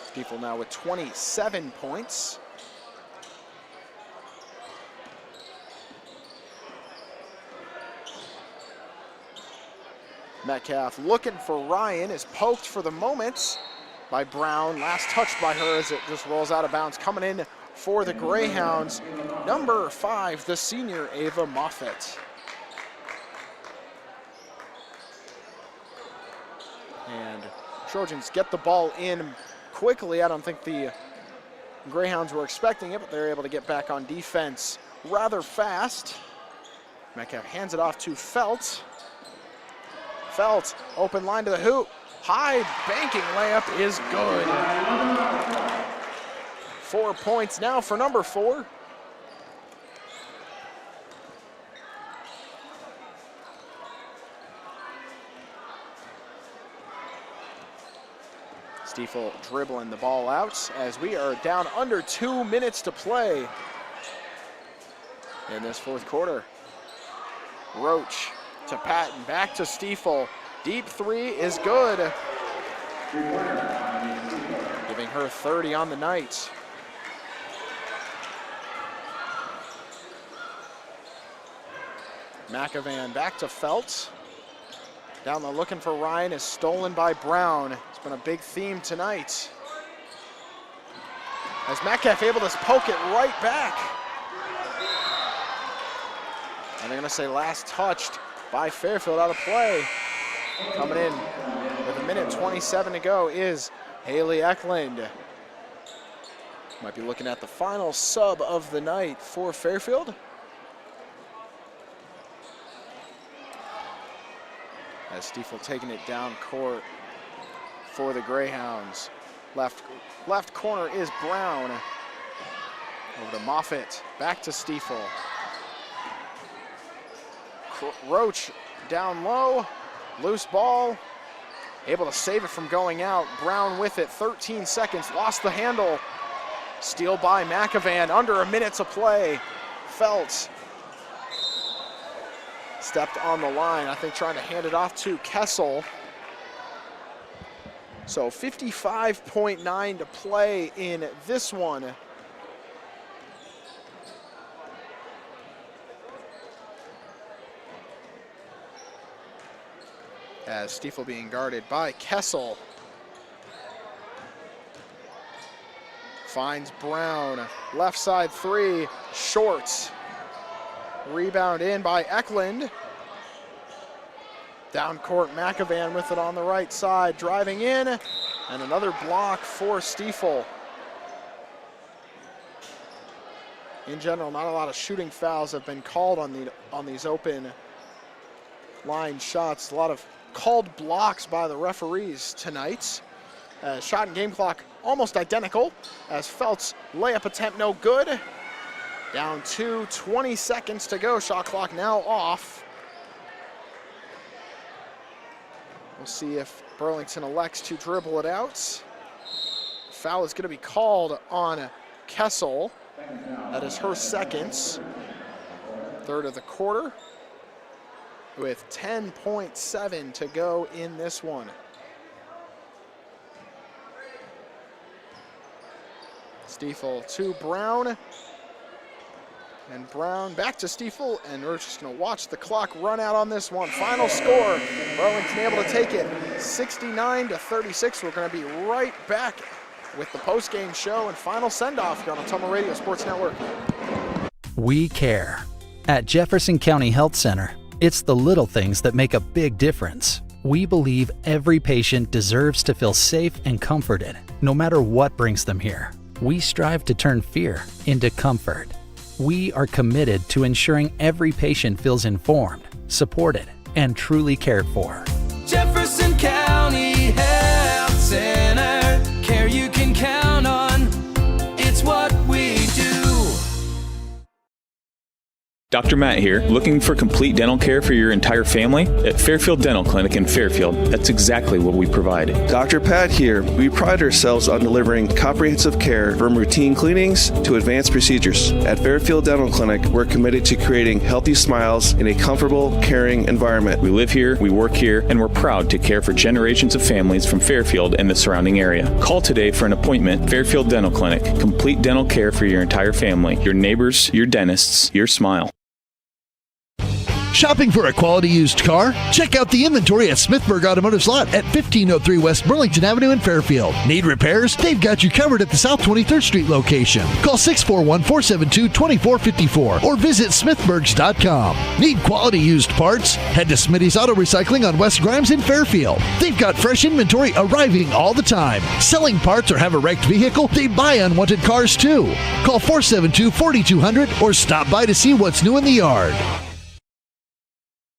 Stiefel now with 27 points. Metcalf looking for Ryan, is poked for the moment by Brown. Last touched by her as it just rolls out of bounds. Coming in for the Greyhounds, number 5, the senior Ava Moffitt. And Trojans get the ball in quickly. I don't think the Greyhounds were expecting it, but they're able to get back on defense rather fast. Metcalf hands it off to Felt. Felt, open line to the hoop. High banking layup is good. 4 points now for number 4. Stiefel dribbling the ball out as we are down under 2 minutes to play in this fourth quarter. Roach to Patton, back to Stiefel. Deep 3 is good. Giving her 30 on the night. McAvan back to Felt. Down low looking for Ryan is stolen by Brown. It's been a big theme tonight. As Metcalf able to poke it right back. And they're gonna say last touched by Fairfield, out of play. Coming in with 1:27 to go is Haley Eklund. Might be looking at the final sub of the night for Fairfield. As Stiefel taking it down court for the Greyhounds. Left corner is Brown. Over to Moffitt, back to Stiefel. Roach down low, loose ball, able to save it from going out. Brown with it, 13 seconds, lost the handle. Steal by McAvan, under a minute to play. Felt stepped on the line, I think trying to hand it off to Kessel. So 55.9 to play in this one. As Stiefel being guarded by Kessel. Finds Brown, left side three, short. Rebound in by Eklund. Down court, McAvan with it on the right side, driving in, and another block for Stiefel. In general, not a lot of shooting fouls have been called on these open line shots. A lot of called blocks by the referees tonight. Shot and game clock almost identical as Felt's layup attempt no good. Down to 20 seconds to go. Shot clock now off. We'll see if Burlington elects to dribble it out. Foul is going to be called on Kessel. That is her second. Third of the quarter, with 10.7 to go in this one. Stiefel to Brown. And Brown back to Stiefel, and we're just going to watch the clock run out on this one. Final score, Burlington able to take it 69-36. We're going to be right back with the post-game show and final send-off here on Ottumwa Radio Sports Network. We care. At Jefferson County Health Center, it's the little things that make a big difference. We believe every patient deserves to feel safe and comforted, no matter what brings them here. We strive to turn fear into comfort. We are committed to ensuring every patient feels informed, supported, and truly cared for. Jefferson County Health Center, care you can count on. It's what we do. Dr. Matt here, looking for complete dental care for your entire family? At Fairfield Dental Clinic in Fairfield, that's exactly what we provide. Dr. Pat here. We pride ourselves on delivering comprehensive care from routine cleanings to advanced procedures. At Fairfield Dental Clinic, we're committed to creating healthy smiles in a comfortable, caring environment. We live here, we work here, and we're proud to care for generations of families from Fairfield and the surrounding area. Call today for an appointment. Fairfield Dental Clinic, complete dental care for your entire family, your neighbors, your dentists, your smile. Shopping for a quality used car? Check out the inventory at Smithburg Automotive's lot at 1503 West Burlington Avenue in Fairfield. Need repairs? They've got you covered at the South 23rd Street location. Call 641-472-2454 or visit smithburgs.com. Need quality used parts? Head to Smitty's Auto Recycling on West Grimes in Fairfield. They've got fresh inventory arriving all the time. Selling parts or have a wrecked vehicle? They buy unwanted cars too. Call 472-4200 or stop by to see what's new in the yard.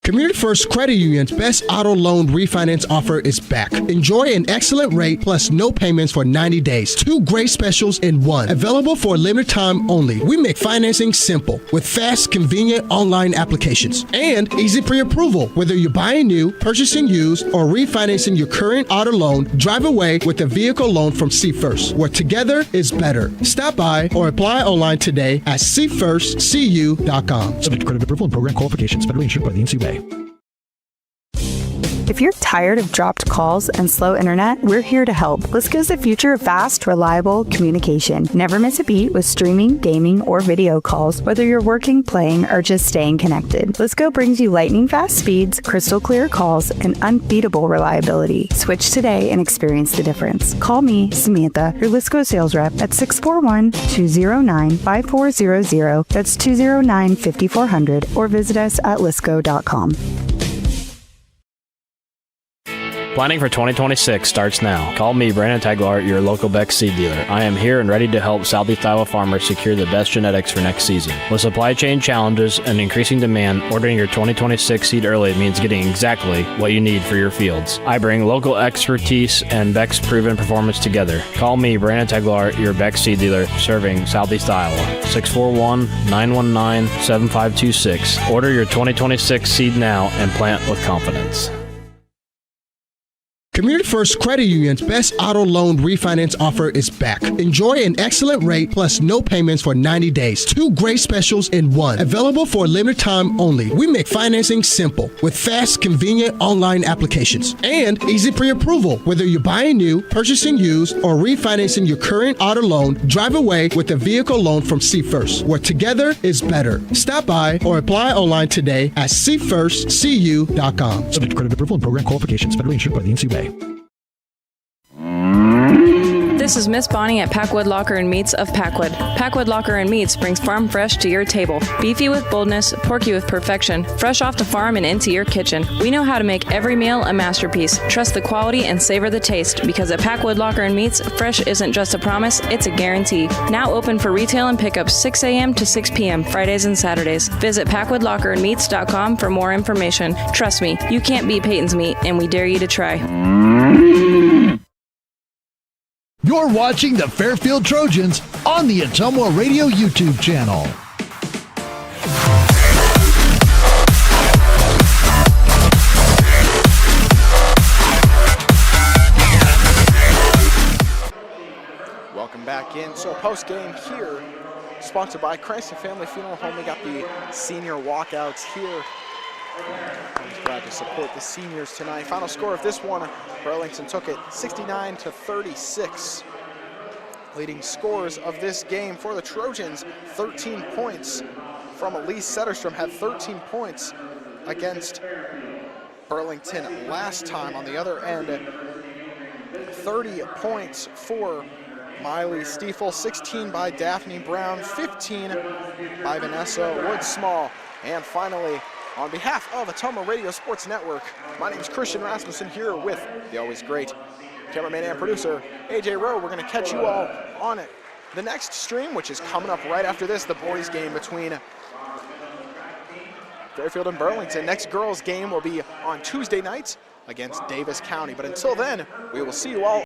Community First Credit Union's best auto loan refinance offer is back. Enjoy an excellent rate plus no payments for 90 days. 2 great specials in one. Available for a limited time only. We make financing simple with fast, convenient online applications and easy pre-approval. Whether you're buying new, purchasing used, or refinancing your current auto loan, drive away with a vehicle loan from See First, where together is better. Stop by or apply online today at seefirstcu.com. Subject to credit approval and program qualifications. Federally insured by the NCUA. If you're tired of dropped calls and slow internet, we're here to help. Lisco's the future of fast, reliable communication. Never miss a beat with streaming, gaming, or video calls, whether you're working, playing, or just staying connected. Lisco brings you lightning fast speeds, crystal clear calls, and unbeatable reliability. Switch today and experience the difference. Call me, Samantha, your Lisco sales rep at 641-209-5400. That's 209-5400, or visit us at lisco.com. Planning for 2026 starts now. Call me, Brandon Taglart, your local Beck's seed dealer. I am here and ready to help Southeast Iowa farmers secure the best genetics for next season. With supply chain challenges and increasing demand, ordering your 2026 seed early means getting exactly what you need for your fields. I bring local expertise and Beck's proven performance together. Call me, Brandon Taglart, your Beck's seed dealer, serving Southeast Iowa. 641-919-7526. Order your 2026 seed now and plant with confidence. Community First Credit Union's best auto loan refinance offer is back. Enjoy an excellent rate plus no payments for 90 days. 2 great specials in one. Available for a limited time only. We make financing simple with fast, convenient online applications and easy pre-approval. Whether you're buying new, purchasing used, or refinancing your current auto loan, drive away with a vehicle loan from See First, where together is better. Stop by or apply online today at seefirstcu.com. Subject to credit approval and program qualifications. Federally insured by the NCUA. This is Miss Bonnie at Packwood Locker and Meats of Packwood. Packwood Locker and Meats brings farm fresh to your table. Beefy with boldness, porky with perfection, fresh off the farm and into your kitchen. We know how to make every meal a masterpiece. Trust the quality and savor the taste, because at Packwood Locker and Meats, fresh isn't just a promise, it's a guarantee. Now open for retail and pickup 6 a.m. to 6 p.m. Fridays and Saturdays. Visit PackwoodLockerandMeats.com for more information. Trust me, you can't beat Peyton's Meat, and we dare you to try. You're watching the Fairfield Trojans on the Ottumwa Radio YouTube channel. Welcome back in. So post-game here, sponsored by Cranston Family Funeral Home. We got the senior walkouts here. I'm glad to support the seniors tonight. Final score of this one, Burlington took it 69-36. Leading scores of this game for the Trojans, 13 points from Elise Setterstrom, had 13 points against Burlington last time. On the other end, 30 points for Miley Stiefel, 16 by Daphne Brown, 15 by Vanessa Woodsmall. And finally, on behalf of Ottumwa Radio Sports Network, my name is Christian Rasmussen, here with the always great cameraman and producer, AJ Rowe. We're going to catch you all on it. The next stream, which is coming up right after this, the boys game between Fairfield and Burlington. Next girls game will be on Tuesday night against Davis County. But until then, we will see you all